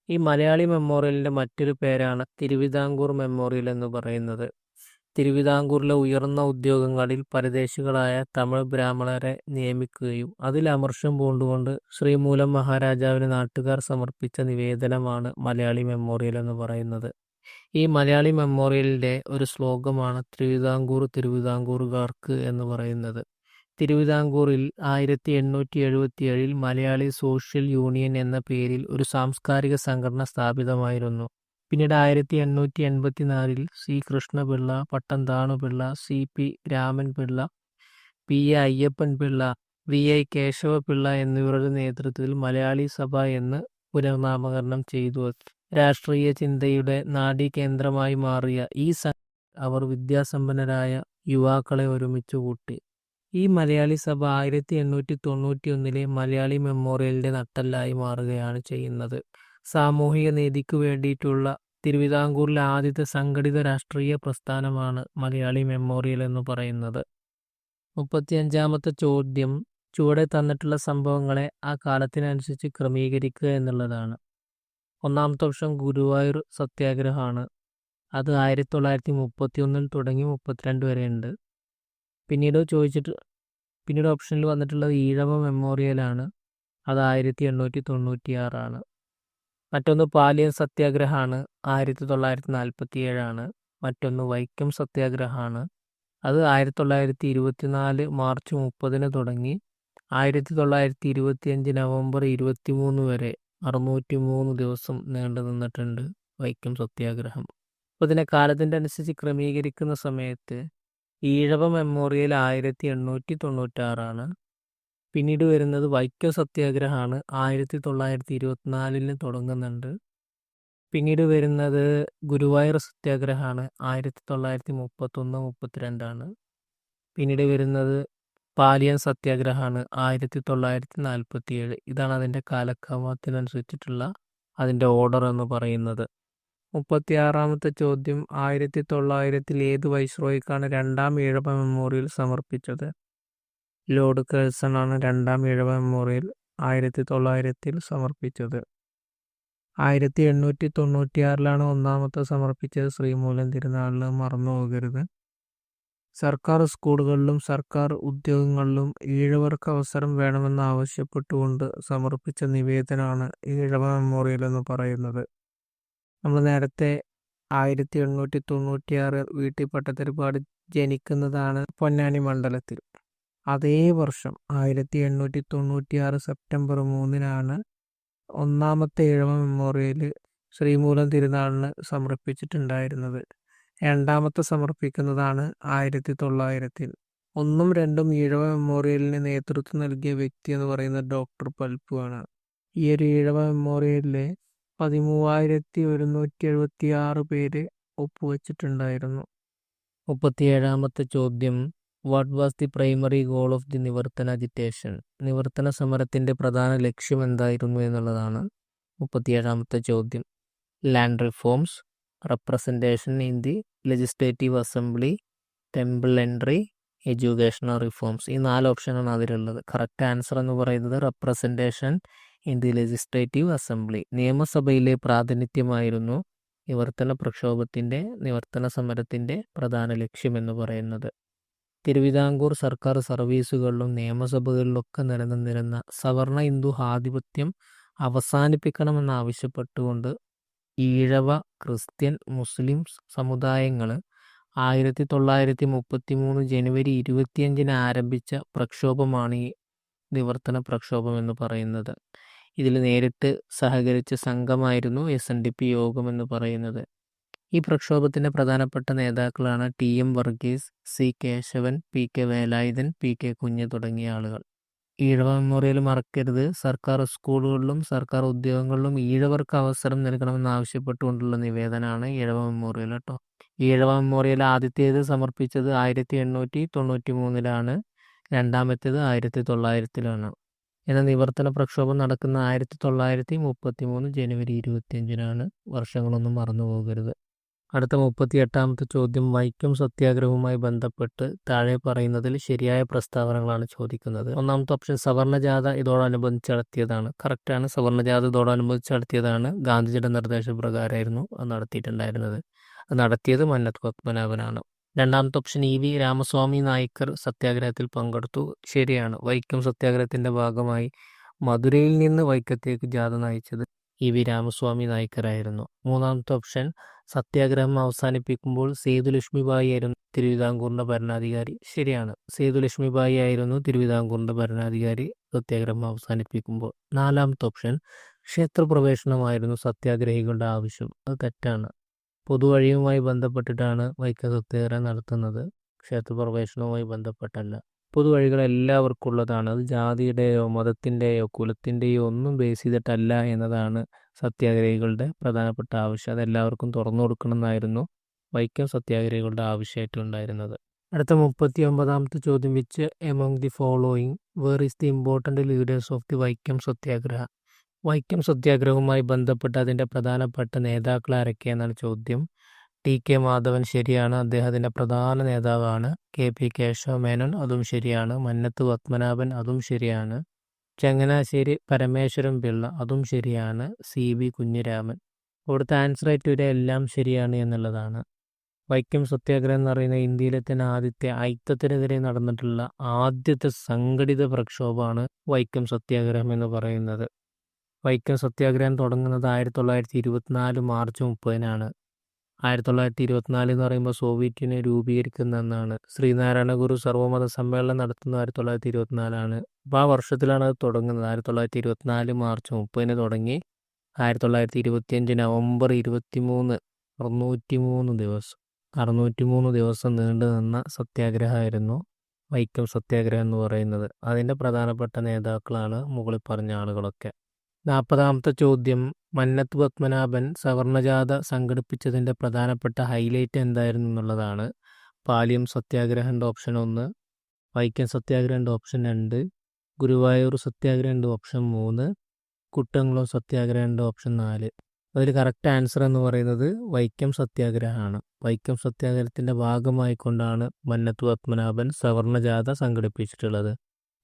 ഈ മലയാളി മെമ്മോറിയലിൻ്റെ മറ്റൊരു പേരാണ് തിരുവിതാംകൂർ മെമ്മോറിയൽ എന്ന് പറയുന്നത്. തിരുവിതാംകൂറിലെ ഉയർന്ന ഉദ്യോഗങ്ങളിൽ പരദേശികളായ തമിഴ് ബ്രാഹ്മണരെ നിയമിക്കുകയും അതിൽ അമർഷം പൂണ്ടുകൊണ്ട് ശ്രീമൂലം മഹാരാജാവിന് നാട്ടുകാർ സമർപ്പിച്ച നിവേദനമാണ് മലയാളി മെമ്മോറിയൽ എന്ന് പറയുന്നത്. ഈ മലയാളി മെമ്മോറിയലിൻ്റെ ഒരു ശ്ലോകമാണ് തിരുവിതാംകൂർ തിരുവിതാംകൂറുകാർക്ക് എന്ന് പറയുന്നത്. തിരുവിതാംകൂറിൽ 1877 മലയാളി സോഷ്യൽ യൂണിയൻ എന്ന പേരിൽ ഒരു സാംസ്കാരിക സംഘടന സ്ഥാപിതമായിരുന്നു. പിന്നീട് 1884 C കൃഷ്ണപിള്ള, പട്ടം Thanupillai, CP Raman Pillai P.A. Ayyappan Pillai, V.I. Kesava Pillai എന്നിവരുടെ നേതൃത്വത്തിൽ മലയാളി സഭ എന്ന് പുനർനാമകരണം ചെയ്തു. രാഷ്ട്രീയ ചിന്തയുടെ നാഡീകേന്ദ്രമായി മാറിയ ഈ അവർ വിദ്യാസമ്പന്നരായ യുവാക്കളെ ഒരുമിച്ച് കൂട്ടി. ഈ മലയാളി സഭ 1891 മലയാളി മെമ്മോറിയലിന്റെ നട്ടെല്ലായി മാറുകയാണ് ചെയ്യുന്നത്. സാമൂഹിക നീതിക്കു വേണ്ടിയിട്ടുള്ള തിരുവിതാംകൂറിലെ ആദ്യത്തെ സംഘടിത രാഷ്ട്രീയ പ്രസ്ഥാനമാണ് മലയാളി മെമ്മോറിയൽ എന്ന് പറയുന്നത്. 35ാമത്തെ ചോദ്യം, ചുവടെ തന്നിട്ടുള്ള സംഭവങ്ങളെ ആ കാലത്തിനനുസരിച്ച് ക്രമീകരിക്കുക എന്നുള്ളതാണ്. ഒന്നാമത്തെ ഓപ്ഷൻ ഗുരുവായൂർ സത്യാഗ്രഹമാണ്. അത് 1931 തുടങ്ങി 32 വരെ ഉണ്ട്. പിന്നീട് ഓപ്ഷനിൽ വന്നിട്ടുള്ളത് ഈഴവ മെമ്മോറിയലാണ്. അത് 1896 മറ്റൊന്ന് പാലിയൻ സത്യാഗ്രഹമാണ്. 1947 മറ്റൊന്ന് വൈക്കം സത്യാഗ്രഹമാണ്. അത് 1924 മാർച്ച് 30 തുടങ്ങി 1925 നവംബർ 23 വരെ 603 ദിവസം നീണ്ടു നിന്നിട്ടുണ്ട് വൈക്കം സത്യാഗ്രഹം. അപ്പോൾ ഇതിനെ കാലത്തിൻ്റെ അനുസരിച്ച് ക്രമീകരിക്കുന്ന സമയത്ത് ഈഴവ മെമ്മോറിയൽ 1896 പിന്നീട് വരുന്നത് വൈക്കം സത്യാഗ്രഹമാണ്. 1924 തുടങ്ങുന്നുണ്ട്. പിന്നീട് വരുന്നത് ഗുരുവായൂർ സത്യാഗ്രഹമാണ്. 1931-32 പിന്നീട് വരുന്നത് പാലിയൻ സത്യാഗ്രഹമാണ്. 1947. ഇതാണ് അതിൻ്റെ കാലക്രമത്തിനനുസരിച്ചിട്ടുള്ള അതിൻ്റെ ഓർഡർ എന്ന് പറയുന്നത്. 36ാമത്തെ ചോദ്യം, 1900 ഏത് വൈസ്രോയിക്കാണ് രണ്ടാം ഈഴവ മെമ്മോറിയൽ സമർപ്പിച്ചത്? ലോർഡ് കേഴ്സൺ ആണ് രണ്ടാം ഈഴവ മെമ്മോറിയൽ 1900 സമർപ്പിച്ചത്. 1896 ഒന്നാമത്തെ സമർപ്പിച്ചത് ശ്രീമൂലം തിരുനാളിന് മറന്നു പോകരുത്. സർക്കാർ സ്കൂളുകളിലും സർക്കാർ ഉദ്യോഗങ്ങളിലും ഈഴവർക്ക് അവസരം വേണമെന്ന് ആവശ്യപ്പെട്ടുകൊണ്ട് സമർപ്പിച്ച നിവേദനമാണ് ഈഴവ മെമ്മോറിയൽ എന്ന് പറയുന്നത്. നമ്മൾ നേരത്തെ 1896 വീട്ടി പട്ടത്തിരിപ്പാട് ജനിക്കുന്നതാണ് പൊന്നാനി മണ്ഡലത്തിൽ. അതേ വർഷം 1896 സെപ്റ്റംബർ 3 ഒന്നാമത്തെ ഈഴവ മെമ്മോറിയൽ ശ്രീമൂലം തിരുനാളിന് സമർപ്പിച്ചിട്ടുണ്ടായിരുന്നത്. രണ്ടാമത്തെ സമർപ്പിക്കുന്നതാണ് 1900. 1ഉം 2ഉം ഈഴവ മെമ്മോറിയലിന് നേതൃത്വം നൽകിയ വ്യക്തി എന്ന് പറയുന്നത് ഡോക്ടർ പൽപ്പു ആണ്. ഈ ഒരു ഈഴവ മെമ്മോറിയലിലെ 13,176 പേര് ഒപ്പുവെച്ചിട്ടുണ്ടായിരുന്നു. 37ാമത്തെ ചോദ്യം, what was the primary goal of the Nivarthana agitation? Nivarthana സമരത്തിന്റെ പ്രധാന ലക്ഷ്യം എന്തായിരുന്നു എന്നുള്ളതാണ് 37ാമത്തെ ചോദ്യം. Land reforms, representation in the legislative assembly, temple entry, educational reforms. ഈ 4 ഓപ്ഷനാണ് അതിലുള്ളത്. കറക്റ്റ് ആൻസർ എന്ന് പറയുന്നത് representation in the legislative assembly. നിയമസഭയിലെ പ്രാതിനിധ്യമായിരുന്നു നിവർത്തന സമരത്തിൻ്റെ പ്രധാന ലക്ഷ്യമെന്ന് പറയുന്നത്. തിരുവിതാംകൂർ സർക്കാർ സർവീസുകളിലും നിയമസഭകളിലൊക്കെ നിലനിന്നിരുന്ന സവർണ ഹിന്ദു ആധിപത്യം അവസാനിപ്പിക്കണമെന്നാവശ്യപ്പെട്ടുകൊണ്ട് ഈഴവ, ക്രിസ്ത്യൻ, മുസ്ലിം സമുദായങ്ങൾ 1933 ജനുവരി 25 ആരംഭിച്ച പ്രക്ഷോഭമാണ് ഈ നിവർത്തന പ്രക്ഷോഭം എന്ന് പറയുന്നത്. ഇതിൽ നേരിട്ട് സഹകരിച്ച സംഘമായിരുന്നു SNDP യോഗം എന്ന് പറയുന്നത്. ഈ പ്രക്ഷോഭത്തിൻ്റെ പ്രധാനപ്പെട്ട നേതാക്കളാണ് TM Varghese, C Keshavan, PK Velayudhan, PK കുഞ്ഞ് തുടങ്ങിയ ആളുകൾ. ഈഴവ മെമ്മോറിയൽ മറക്കരുത്. സർക്കാർ സ്കൂളുകളിലും സർക്കാർ ഉദ്യോഗങ്ങളിലും ഈഴവർക്ക് അവസരം നൽകണമെന്ന് ആവശ്യപ്പെട്ടുകൊണ്ടുള്ള നിവേദനമാണ് ഈഴവ മെമ്മോറിയൽ കേട്ടോ. ഈഴവ മെമ്മോറിയൽ ആദ്യത്തേത് സമർപ്പിച്ചത് 1893 രണ്ടാമത്തേത് 1900 എന്ന നിവർത്തന പ്രക്ഷോഭം നടക്കുന്ന 1933 ജനുവരി 25 വർഷങ്ങളൊന്നും മറന്നു പോകരുത്. അടുത്ത 38ാമത്തെ ചോദ്യം, വൈക്കം സത്യാഗ്രഹവുമായി ബന്ധപ്പെട്ട് താഴെ പറയുന്നതിൽ ശരിയായ പ്രസ്താവനകളാണ് ചോദിക്കുന്നത്. ഒന്നാമത്തെ ഓപ്ഷൻ സവർണജാഥ ഇതോടനുബന്ധിച്ച് നടത്തിയതാണ്. കറക്റ്റാണ്. സവർണജാഥ ഇതോടനുബന്ധിച്ച് നടത്തിയതാണ്. ഗാന്ധിജിയുടെ നിർദ്ദേശപ്രകാരമായിരുന്നു അത് നടത്തിയിട്ടുണ്ടായിരുന്നത്. അത് നടത്തിയത് മന്നത്ത് പത്മനാഭനാണ്. രണ്ടാമത്തെ ഓപ്ഷൻ EV രാമസ്വാമി നായ്ക്കർ സത്യാഗ്രഹത്തിൽ പങ്കെടുത്തു. ശരിയാണ്. വൈക്കം സത്യാഗ്രഹത്തിന്റെ ഭാഗമായി മധുരയിൽ നിന്ന് വൈക്കത്തേക്ക് ജാഥ നയിച്ചത് EV രാമസ്വാമി നായ്ക്കറായിരുന്നു. മൂന്നാമത്തെ ഓപ്ഷൻ സത്യാഗ്രഹം അവസാനിപ്പിക്കുമ്പോൾ സേതുലക്ഷ്മിബായി ആയിരുന്നു തിരുവിതാംകൂറിന്റെ ഭരണാധികാരി. ശരിയാണ്. സേതുലക്ഷ്മിബായി ആയിരുന്നു തിരുവിതാംകൂറിന്റെ ഭരണാധികാരി സത്യാഗ്രഹം അവസാനിപ്പിക്കുമ്പോൾ. നാലാമത്തെ ഓപ്ഷൻ ക്ഷേത്രപ്രവേശനമായിരുന്നു സത്യാഗ്രഹികളുടെ ആവശ്യം. അത് തെറ്റാണ്. പൊതുവഴിയുമായി ബന്ധപ്പെട്ടിട്ടാണ് വൈക്കം സത്യാഗ്രഹം നടത്തുന്നത്, ക്ഷേത്രപ്രവേശനവുമായി ബന്ധപ്പെട്ടല്ല. പൊതുവഴികൾ എല്ലാവർക്കും ഉള്ളതാണ്. അത് ജാതിയുടെയോ മതത്തിൻ്റെയോ കുലത്തിൻ്റെയോ ഒന്നും ബേസ് ചെയ്തിട്ടല്ല എന്നതാണ് സത്യാഗ്രഹികളുടെ പ്രധാനപ്പെട്ട ആവശ്യം. അതെല്ലാവർക്കും തുറന്നു കൊടുക്കണമെന്നായിരുന്നു വൈക്കം സത്യാഗ്രഹികളുടെ ആവശ്യമായിട്ടുണ്ടായിരുന്നത്. അടുത്ത 39ാമത്തെ ചോദ്യം, which among the following were is the important leaders of the Vaikom Satyagraha? Vaikom സത്യാഗ്രഹവുമായി ബന്ധപ്പെട്ട് അതിൻ്റെ പ്രധാനപ്പെട്ട നേതാക്കൾ ആരൊക്കെയെന്നാണ് ചോദ്യം. ടി.കെ. മാധവൻ ശരിയാണ്, അദ്ദേഹത്തിൻ്റെ പ്രധാന നേതാവാണ്. കെ.പി. കേശവ മേനോൻ, അതും ശരിയാണ്. മന്നത്ത് പത്മനാഭൻ, അതും ശരിയാണ്. ചങ്ങനാശ്ശേരി പരമേശ്വരൻ പിള്ള, അതും ശരിയാണ്. സി.വി. കുഞ്ഞിരാമൻ. ഇവിടുത്തെ ആൻസറായിട്ട് വരിക എല്ലാം ശരിയാണ് എന്നുള്ളതാണ്. വൈക്കം സത്യാഗ്രഹം എന്ന് പറയുന്നത് ഇന്ത്യയിലെ തന്നെ ആദ്യത്തെ ഐക്യത്തിനെതിരെ നടന്നിട്ടുള്ള ആദ്യത്തെ സംഘടിത പ്രക്ഷോഭമാണ് വൈക്കം സത്യാഗ്രഹം എന്ന് പറയുന്നത്. വൈക്കം സത്യാഗ്രഹം തുടങ്ങുന്നത് 1924 മാർച്ച് 30-നാണ്. 1924 എന്ന് പറയുമ്പോൾ സോവിയറ്റ് യൂണിയൻ രൂപീകരിക്കുന്ന എന്നാണ്. ശ്രീനാരായണ ഗുരു സർവ്വമത സമ്മേളനം നടത്തുന്നത് 1924-ആണ്. അപ്പോൾ ആ വർഷത്തിലാണ് അത് തുടങ്ങുന്നത്. 1924 മാർച്ച് 30-ന് തുടങ്ങി 1925 നവംബർ 23 603 ദിവസം നീണ്ടു നിന്ന സത്യാഗ്രഹമായിരുന്നു വൈക്കം സത്യാഗ്രഹം എന്ന് പറയുന്നത്. അതിൻ്റെ പ്രധാനപ്പെട്ട നേതാക്കളാണ് മുകളിൽ പറഞ്ഞ ആളുകളൊക്കെ. 40ാമത്തെ ചോദ്യം, മന്നത്ത് പത്മനാഭൻ സവർണജാഥ സംഘടിപ്പിച്ചതിൻ്റെ പ്രധാനപ്പെട്ട ഹൈലൈറ്റ് എന്തായിരുന്നു എന്നുള്ളതാണ്. പാലിയം സത്യാഗ്രഹൻ്റെ ഓപ്ഷൻ 1, വൈക്കം സത്യാഗ്രഹൻ്റെ ഓപ്ഷൻ 2, ഗുരുവായൂർ സത്യാഗ്രഹൻ്റെ ഓപ്ഷൻ 3, കുട്ടംകുളം സത്യാഗ്രഹൻ്റെ ഓപ്ഷൻ 4. അതിൽ കറക്റ്റ് ആൻസർ എന്ന് പറയുന്നത് വൈക്കം സത്യാഗ്രഹമാണ്. വൈക്കം സത്യാഗ്രഹത്തിൻ്റെ ഭാഗമായിക്കൊണ്ടാണ് മന്നത്ത് പത്മനാഭൻ സവർണജാഥ സംഘടിപ്പിച്ചിട്ടുള്ളത്.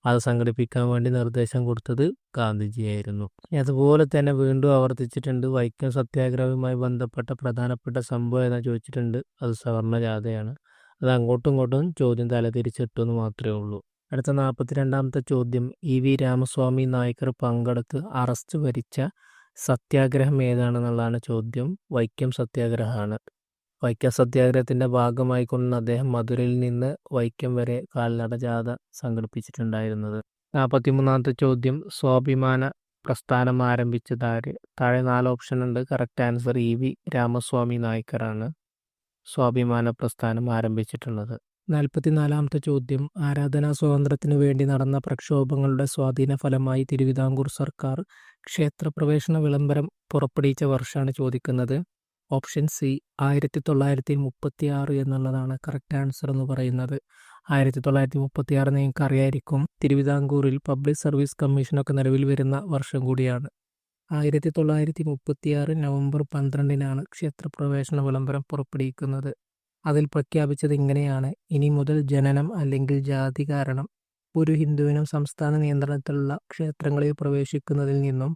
അത് സംഘടിപ്പിക്കാൻ വേണ്ടി നിർദ്ദേശം കൊടുത്തത് ഗാന്ധിജിയായിരുന്നു. അതുപോലെ തന്നെ വീണ്ടും ആവർത്തിച്ചിട്ടുണ്ട്, വൈക്കം സത്യാഗ്രഹവുമായി ബന്ധപ്പെട്ട പ്രധാനപ്പെട്ട സംഭവം എന്ന് ചോദിച്ചിട്ടുണ്ട്. അത് സവർണജാഥയാണ്. അത് അങ്ങോട്ടും ഇങ്ങോട്ടും ചോദ്യം തലതിരിച്ചിട്ടെന്ന് മാത്രമേ ഉള്ളൂ. അടുത്ത 42ാമത്തെ ചോദ്യം, ഇ.വി. രാമസ്വാമി നായ്ക്കർ പങ്കെടുത്ത് അറസ്റ്റ് വരിച്ച സത്യാഗ്രഹം ഏതാണെന്നുള്ളതാണ് ചോദ്യം. വൈക്കം സത്യാഗ്രഹമാണ്. വൈക്കം സത്യാഗ്രഹത്തിൻ്റെ ഭാഗമായിക്കൊണ്ട് അദ്ദേഹം മധുരയിൽ നിന്ന് വൈക്കം വരെ കാൽനട ജാഥ സംഘടിപ്പിച്ചിട്ടുണ്ടായിരുന്നത്. 43ാമത്തെ ചോദ്യം, സ്വാഭിമാന പ്രസ്ഥാനം ആരംഭിച്ചതാര്? താഴെ 4 ഓപ്ഷൻ ഉണ്ട്. Correct answer E V. രാമസ്വാമി നായ്ക്കറാണ് സ്വാഭിമാന പ്രസ്ഥാനം ആരംഭിച്ചിട്ടുള്ളത്. 44ാമത്തെ ചോദ്യം, ആരാധനാ സ്വാതന്ത്ര്യത്തിനു വേണ്ടി നടന്ന പ്രക്ഷോഭങ്ങളുടെ സ്വാധീന ഫലമായി തിരുവിതാംകൂർ സർക്കാർ ക്ഷേത്രപ്രവേശന വിളംബരം പുറപ്പെടുവിച്ച വർഷമാണ് ചോദിക്കുന്നത്. ഓപ്ഷൻ സി 1936 എന്നുള്ളതാണ് കറക്റ്റ് ആൻസർ എന്ന് പറയുന്നത്. 1936 നിങ്ങൾക്ക് അറിയായിരിക്കും, തിരുവിതാംകൂറിൽ പബ്ലിക് സർവീസ് കമ്മീഷനൊക്കെ നിലവിൽ വരുന്ന വർഷം കൂടിയാണ്. 1936 നവംബർ 12-നാണ് ക്ഷേത്രപ്രവേശന വിളംബരം പുറപ്പെടുവിക്കുന്നത്. അതിൽ പ്രഖ്യാപിച്ചത് ഇങ്ങനെയാണ്: ഇനി മുതൽ ജനനം അല്ലെങ്കിൽ ജാതി കാരണം ഒരു ഹിന്ദുവിനും സംസ്ഥാന നിയന്ത്രണത്തിലുള്ള ക്ഷേത്രങ്ങളിൽ പ്രവേശിക്കുന്നതിൽ നിന്നും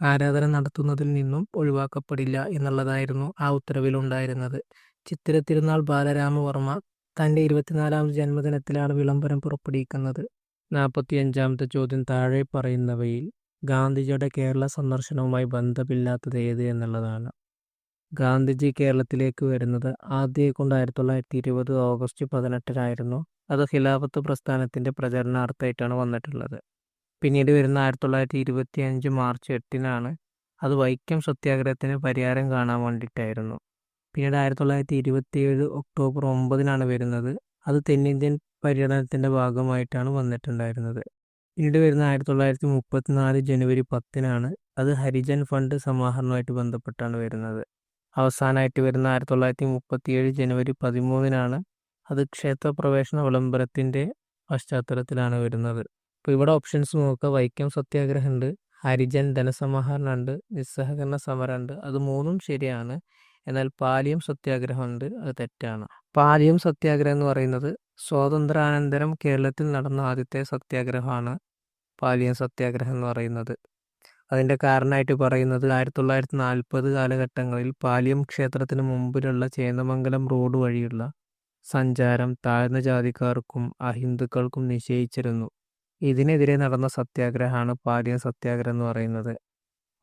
ആരാധന നടത്തുന്നതിൽ നിന്നും ഒഴിവാക്കപ്പെടില്ല എന്നുള്ളതായിരുന്നു ആ ഉത്തരവിലുണ്ടായിരുന്നത്. ചിത്തിര തിരുനാൾ ബാലരാമവർമ്മ തൻ്റെ 24ാം ജന്മദിനത്തിലാണ് വിളംബരം പുറപ്പെടുവിക്കുന്നത്. 45ാമത്തെ ചോദ്യം, താഴെ പറയുന്നവയിൽ ഗാന്ധിജിയുടെ കേരള സന്ദർശനവുമായി ബന്ധമില്ലാത്തത് ഏത് എന്നുള്ളതാണ്. ഗാന്ധിജി കേരളത്തിലേക്ക് വരുന്നത് ആദ്യം കൊണ്ട് 1920 ഓഗസ്റ്റ് 18-നായിരുന്നു. അത് ഖിലാഫത്ത് പ്രസ്ഥാനത്തിൻ്റെ പ്രചരണാർത്ഥമായിട്ടാണ് വന്നിട്ടുള്ളത്. പിന്നീട് വരുന്ന 1925 മാർച്ച് 8-നാണ്. അത് വൈക്കം സത്യാഗ്രഹത്തിന് പരിഹാരം കാണാൻ വേണ്ടിയിട്ടായിരുന്നു. പിന്നീട് 1927 ഒക്ടോബർ 9-നാണ് വരുന്നത്. അത് തെന്നിന്ത്യൻ പര്യടനത്തിൻ്റെ ഭാഗമായിട്ടാണ് വന്നിട്ടുണ്ടായിരുന്നത്. പിന്നീട് വരുന്ന 1934 ജനുവരി 10-നാണ്. അത് ഹരിജൻ ഫണ്ട് സമാഹരണവുമായിട്ട് ബന്ധപ്പെട്ടാണ് വരുന്നത്. അവസാനമായിട്ട് വരുന്ന 1937 ജനുവരി 13-നാണ്. അത് ക്ഷേത്രപ്രവേശന വിളംബരത്തിൻ്റെ പശ്ചാത്തലത്തിലാണ് വരുന്നത്. അപ്പോൾ ഇവിടെ ഓപ്ഷൻസ് നോക്കുക, വൈക്കം സത്യാഗ്രഹം ഉണ്ട്, ഹരിജൻ ധനസമാഹരണം ഉണ്ട്, നിസ്സഹകരണ സമരം ഉണ്ട്. അത് 3ഉം ശരിയാണ്. എന്നാൽ പാലിയം സത്യാഗ്രഹം ഉണ്ട്, അത് തെറ്റാണ്. പാലിയം സത്യാഗ്രഹം എന്ന് പറയുന്നത് സ്വാതന്ത്ര്യാനന്തരം കേരളത്തിൽ നടന്ന ആദ്യത്തെ സത്യാഗ്രഹമാണ് പാലിയം സത്യാഗ്രഹം എന്ന് പറയുന്നത്. അതിൻ്റെ കാരണമായിട്ട് പറയുന്നത് 1940 കാലഘട്ടങ്ങളിൽ പാലിയം ക്ഷേത്രത്തിന് മുമ്പിലുള്ള ചേന്ദമംഗലം റോഡ് വഴിയുള്ള സഞ്ചാരം താഴ്ന്ന ജാതിക്കാർക്കും അഹിന്ദുക്കൾക്കും നിശ്ചയിച്ചിരുന്നു. ഇതിനെതിരെ നടന്ന സത്യാഗ്രഹമാണ് പാലിയം സത്യാഗ്രഹം എന്ന് പറയുന്നത്.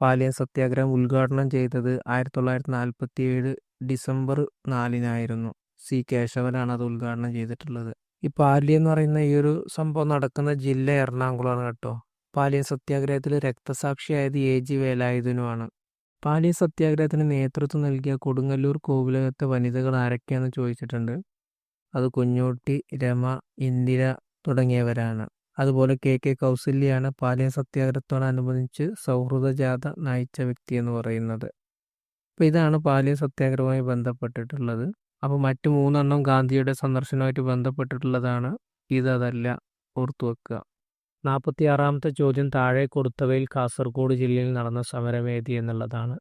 പാലിയം സത്യാഗ്രഹം ഉദ്ഘാടനം ചെയ്തത് 1947 ഡിസംബർ 4-നായിരുന്നു. സി കേശവനാണ് അത് ഉദ്ഘാടനം ചെയ്തിട്ടുള്ളത്. ഈ പാലിയം എന്ന് പറയുന്ന ഈ ഒരു സംഭവം നടക്കുന്ന ജില്ല എറണാകുളമാണ് കേട്ടോ. പാലിയം സത്യാഗ്രഹത്തിൽ രക്തസാക്ഷിയായത് എ.ജി. വേലായുധനുമാണ്. പാലിയം സത്യാഗ്രഹത്തിന് നേതൃത്വം നൽകിയ കൊടുങ്ങല്ലൂർ കോവിലകത്തെ വനിതകൾ ആരൊക്കെയാണെന്ന് ചോദിച്ചിട്ടുണ്ട്. അത് കുഞ്ഞോട്ടി, രമ, ഇന്ദിര തുടങ്ങിയവരാണ്. അതുപോലെ കെ കൗസല്യയാണ് പാലിയ സത്യാഗ്രഹത്തോടനുബന്ധിച്ച് സൗഹൃദ ജാഥ നയിച്ച വ്യക്തി എന്ന് പറയുന്നത്. അപ്പോൾ ഇതാണ് പാലിയ സത്യാഗ്രഹവുമായി ബന്ധപ്പെട്ടിട്ടുള്ളത്. അപ്പോൾ മറ്റു 3 ഗാന്ധിയുടെ സന്ദർശനവുമായിട്ട് ബന്ധപ്പെട്ടിട്ടുള്ളതാണ്. ഇതല്ല, ഓർത്തു വെക്കുക. 46ാമത്തെ ചോദ്യം താഴെ കൊടുത്തവയിൽ കാസർഗോഡ് ജില്ലയിൽ നടന്ന സമരവേദി എന്നുള്ളതാണ്.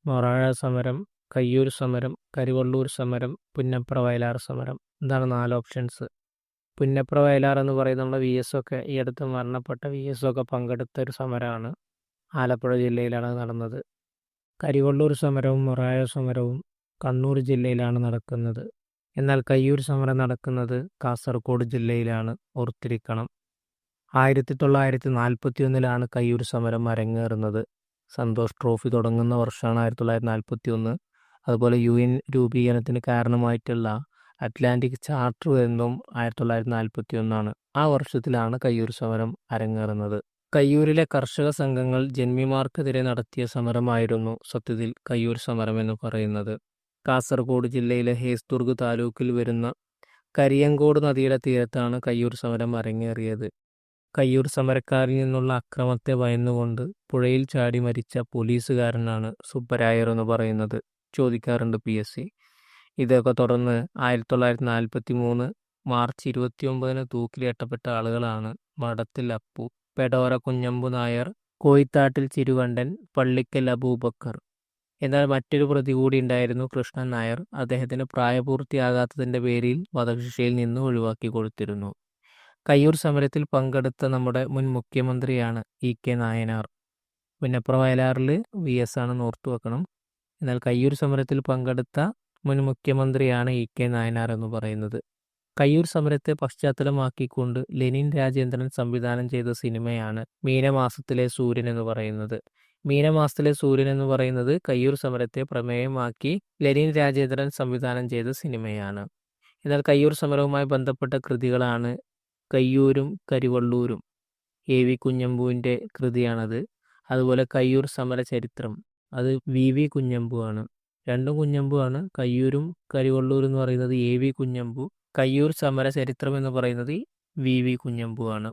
മൊറാഴ സമരം, കയ്യൂർ സമരം, കരിവള്ളൂർ സമരം, പുന്നപ്ര വയലാർ സമരം. ഇതാണ് 4 ഓപ്ഷൻസ്. പുന്നപ്ര വയലാർ എന്ന് പറയുന്നത് നമ്മുടെ VS ഒക്കെ ഈ അടുത്ത് മരണപ്പെട്ട VS ഒക്കെ പങ്കെടുത്ത ഒരു സമരമാണ്. ആലപ്പുഴ ജില്ലയിലാണ് നടന്നത്. കരിവള്ളൂർ സമരവും മൊറാഴ സമരവും കണ്ണൂർ ജില്ലയിലാണ് നടക്കുന്നത്. എന്നാൽ കയ്യൂർ സമരം നടക്കുന്നത് കാസർഗോഡ് ജില്ലയിലാണ്, ഓർത്തിരിക്കണം. 1941 കയ്യൂർ സമരം അരങ്ങേറുന്നത്. സന്തോഷ് ട്രോഫി തുടങ്ങുന്ന വർഷമാണ് 1941. അതുപോലെ UN രൂപീകരണത്തിന് കാരണമായിട്ടുള്ള അറ്റ്ലാന്റിക് ചാർട്ടർ വരുന്നതും 1941. ആ വർഷത്തിലാണ് കയ്യൂർ സമരം അരങ്ങേറുന്നത്. കയ്യൂരിലെ കർഷക സംഘങ്ങൾ ജന്മിമാർക്കെതിരെ നടത്തിയ സമരമായിരുന്നു സത്യത്തിൽ കയ്യൂർ സമരം എന്ന് പറയുന്നത്. കാസർഗോഡ് ജില്ലയിലെ ഹേസ്ദുർഗ് താലൂക്കിൽ വരുന്ന കരിയങ്കോട് നദിയുടെ തീരത്താണ് കയ്യൂർ സമരം അരങ്ങേറിയത്. കയ്യൂർ സമരക്കാരിൽ നിന്നുള്ള അക്രമത്തെ ഭയന്നുകൊണ്ട് പുഴയിൽ ചാടി മരിച്ച പോലീസുകാരനാണ് സുബ്ബരായർ എന്ന് പറയുന്നത്. ചോദിക്കാറുണ്ട് PSC. ഇതൊക്കെ തുടർന്ന് 1943 മാർച്ച് 29 തൂക്കിലേറ്റപ്പെട്ട ആളുകളാണ് മഠത്തിൽ അപ്പു, പെടോര കുഞ്ഞമ്പു നായർ, കോയിത്താട്ടിൽ ചിരുവണ്ടൻ, പള്ളിക്കൽ അബൂബക്കർ. എന്നാൽ മറ്റൊരു പ്രതി കൂടി ഉണ്ടായിരുന്നു, കൃഷ്ണൻ നായർ. അദ്ദേഹത്തിന് പ്രായപൂർത്തിയാകാത്തതിൻ്റെ പേരിൽ വധശിക്ഷയിൽ നിന്ന് ഒഴിവാക്കി കൊടുത്തിരുന്നു. കയ്യൂർ സമരത്തിൽ പങ്കെടുത്ത നമ്മുടെ മുൻ മുഖ്യമന്ത്രിയാണ് EK നായനാർ. പുന്നപ്ര വയലാറിൽ VS ആണെന്ന് ഓർത്തു വെക്കണം. എന്നാൽ കയ്യൂർ സമരത്തിൽ പങ്കെടുത്ത മുൻ മുഖ്യമന്ത്രിയാണ് EK നായനാർ എന്ന് പറയുന്നത്. കയ്യൂർ സമരത്തെ പശ്ചാത്തലമാക്കിക്കൊണ്ട് ലെനിൻ രാജേന്ദ്രൻ സംവിധാനം ചെയ്ത സിനിമയാണ് മീനമാസത്തിലെ സൂര്യൻ എന്ന് പറയുന്നത്. മീനമാസത്തിലെ സൂര്യൻ എന്ന് പറയുന്നത് കയ്യൂർ സമരത്തെ പ്രമേയമാക്കി ലെനിൻ രാജേന്ദ്രൻ സംവിധാനം ചെയ്ത സിനിമയാണ്. എന്നാൽ കയ്യൂർ സമരവുമായി ബന്ധപ്പെട്ട കൃതികളാണ് കയ്യൂരും കരിവള്ളൂരും. AV കുഞ്ഞമ്പുവിൻ്റെ കൃതിയാണത്. അതുപോലെ കയ്യൂർ സമര ചരിത്രം, അത് VV കുഞ്ഞമ്പു ആണ്. രണ്ടും കുഞ്ഞമ്പു ആണ്. കയ്യൂരും കരിവള്ളൂർ എന്ന് പറയുന്നത് AV കുഞ്ഞമ്പു, കയ്യൂർ സമര ചരിത്രം എന്ന് പറയുന്നത് VV കുഞ്ഞമ്പു ആണ്.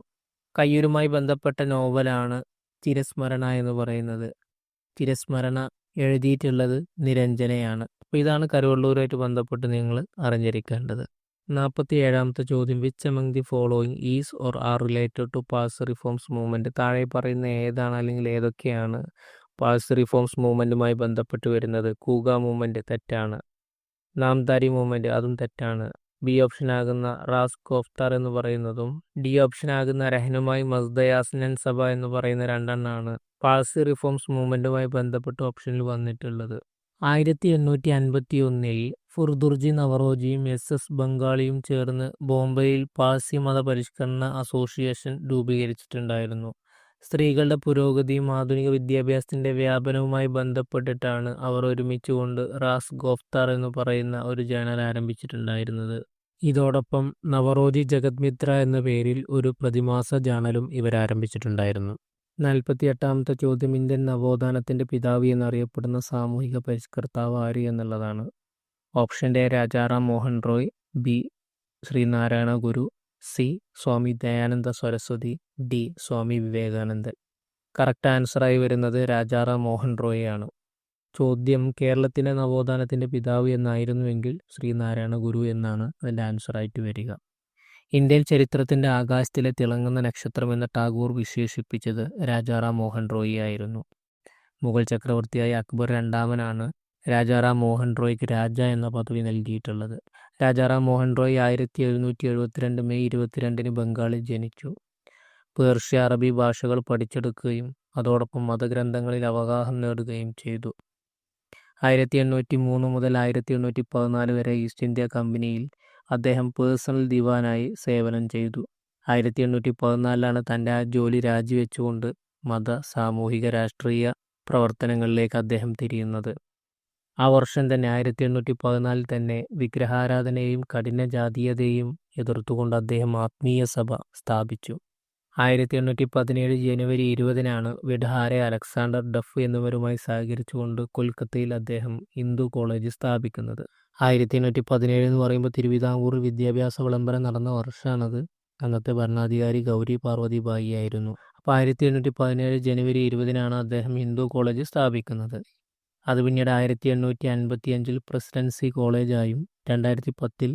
കയ്യൂരുമായി ബന്ധപ്പെട്ട നോവലാണ് ചിരസ്മരണ എന്ന് പറയുന്നത്. ചിരസ്മരണ എഴുതിയിട്ടുള്ളത് നിരഞ്ജനയാണ്. അപ്പോൾ ഇതാണ് കരിവള്ളൂരുമായിട്ട് ബന്ധപ്പെട്ട് നിങ്ങൾ അറിഞ്ഞിരിക്കേണ്ടത്. 47ാമത്തെ ചോദ്യം, which among the following is or are related to Parsi reforms movement? താഴെ പറയുന്ന ഏതാണ് അല്ലെങ്കിൽ ഏതൊക്കെയാണ് പാഴ്സി റിഫോംസ് മൂവ്മെൻറ്റുമായി ബന്ധപ്പെട്ട് വരുന്നത്? കൂഗ മൂവ്മെൻറ്റ് തെറ്റാണ്. നാംദാരി മൂവ്മെൻറ്റ് അതും തെറ്റാണ്. B ഓപ്ഷൻ ആകുന്ന റാസ് ഗോഫ്താർ എന്ന് പറയുന്നതും D ഓപ്ഷൻ ആകുന്ന രഹനുമായി മസ്ദയാസ്നൻ സഭ എന്ന് പറയുന്ന രണ്ടെണ്ണമാണ് പാഴ്സി റിഫോംസ് മൂവ്മെൻറ്റുമായി ബന്ധപ്പെട്ട് ഓപ്ഷനിൽ വന്നിട്ടുള്ളത്. 1851 ഫുർദുർജി നവറോജിയും SS ബംഗാളിയും ചേർന്ന് ബോംബെയിൽ പാഴ്സി മത പരിഷ്കരണ അസോസിയേഷൻ രൂപീകരിച്ചിട്ടുണ്ടായിരുന്നു. സ്ത്രീകളുടെ പുരോഗതിയും ആധുനിക വിദ്യാഭ്യാസത്തിൻ്റെ വ്യാപനവുമായി ബന്ധപ്പെട്ടിട്ടാണ് അവർ ഒരുമിച്ചുകൊണ്ട് റാസ് ഗോഫ്താർ എന്ന് പറയുന്ന ഒരു ജേണൽ ആരംഭിച്ചിട്ടുണ്ടായിരുന്നത്. ഇതോടൊപ്പം നവറോജി ജഗത്മിത്ര എന്ന പേരിൽ ഒരു പ്രതിമാസ ജേണലും ഇവരാരംഭിച്ചിട്ടുണ്ടായിരുന്നു. 48ാമത്തെ ചോദ്യം, ഇന്ത്യൻ നവോത്ഥാനത്തിൻ്റെ പിതാവ് എന്നറിയപ്പെടുന്ന സാമൂഹിക പരിഷ്കർത്താവ് ആര് എന്നുള്ളതാണ്. Option A Rajaram Mohan Roy, B Sree Narayana Guru, C Swami Dayananda Saraswati, D Swami Vivekanandan. Correct ആൻസറായി വരുന്നത് രാജാറാം മോഹൻ റോയ് ആണ്. ചോദ്യം, കേരളത്തിൻ്റെ നവോത്ഥാനത്തിൻ്റെ പിതാവ് എന്നായിരുന്നുവെങ്കിൽ ശ്രീനാരായണ ഗുരു എന്നാണ് അതിൻ്റെ ആൻസറായിട്ട് വരിക. ഇന്ത്യൻ ചരിത്രത്തിൻ്റെ ആകാശത്തിലെ തിളങ്ങുന്ന നക്ഷത്രം എന്ന ടാഗോർ വിശേഷിപ്പിച്ചത് രാജാറാം മോഹൻ റോയി ആയിരുന്നു. മുഗൾ ചക്രവർത്തിയായ അക്ബർ രണ്ടാമനാണ് രാജാറാം മോഹൻ റോയ്ക്ക് രാജ എന്ന പദവി നൽകിയിട്ടുള്ളത്. രാജാറാം മോഹൻ റോയ് 1772 മെയ് 22 ബംഗാളിൽ ജനിച്ചു. പേർഷ്യ, അറബി ഭാഷകൾ പഠിച്ചെടുക്കുകയും അതോടൊപ്പം മതഗ്രന്ഥങ്ങളിൽ അവഗാഹം നേടുകയും ചെയ്തു. 1803 മുതൽ 1814 വരെ ഈസ്റ്റ് ഇന്ത്യ കമ്പനിയിൽ അദ്ദേഹം പേഴ്സണൽ ദിവാനായി സേവനം ചെയ്തു. 1814 തൻ്റെ ആ ജോലി രാജിവെച്ചുകൊണ്ട് മത, സാമൂഹിക, രാഷ്ട്രീയ പ്രവർത്തനങ്ങളിലേക്ക് അദ്ദേഹം തിരിയുന്നത്. ആ വർഷം തന്നെ 1814 തന്നെ വിഗ്രഹാരാധനയെയും കഠിന ജാതീയതയെയും എതിർത്തുകൊണ്ട് അദ്ദേഹം ആത്മീയ സഭ സ്ഥാപിച്ചു. 1817 ജനുവരി 20 വിഡ്ഹാരെ, അലക്സാണ്ടർ ഡഫ് എന്നിവരുമായി സഹകരിച്ചുകൊണ്ട് കൊൽക്കത്തയിൽ അദ്ദേഹം ഹിന്ദു കോളേജ് സ്ഥാപിക്കുന്നത്. 1817 എന്ന് പറയുമ്പോൾ തിരുവിതാംകൂർ വിദ്യാഭ്യാസ വിളംബരം നടന്ന വർഷമാണത്. അന്നത്തെ ഭരണാധികാരി ഗൗരി പാർവതിബായി ആയിരുന്നു. അപ്പോൾ 1817 ജനുവരി 20-നാണ് അദ്ദേഹം ഹിന്ദു കോളേജ് സ്ഥാപിക്കുന്നത്. അത് പിന്നീട് 1855 പ്രസിഡൻസി കോളേജായും 2010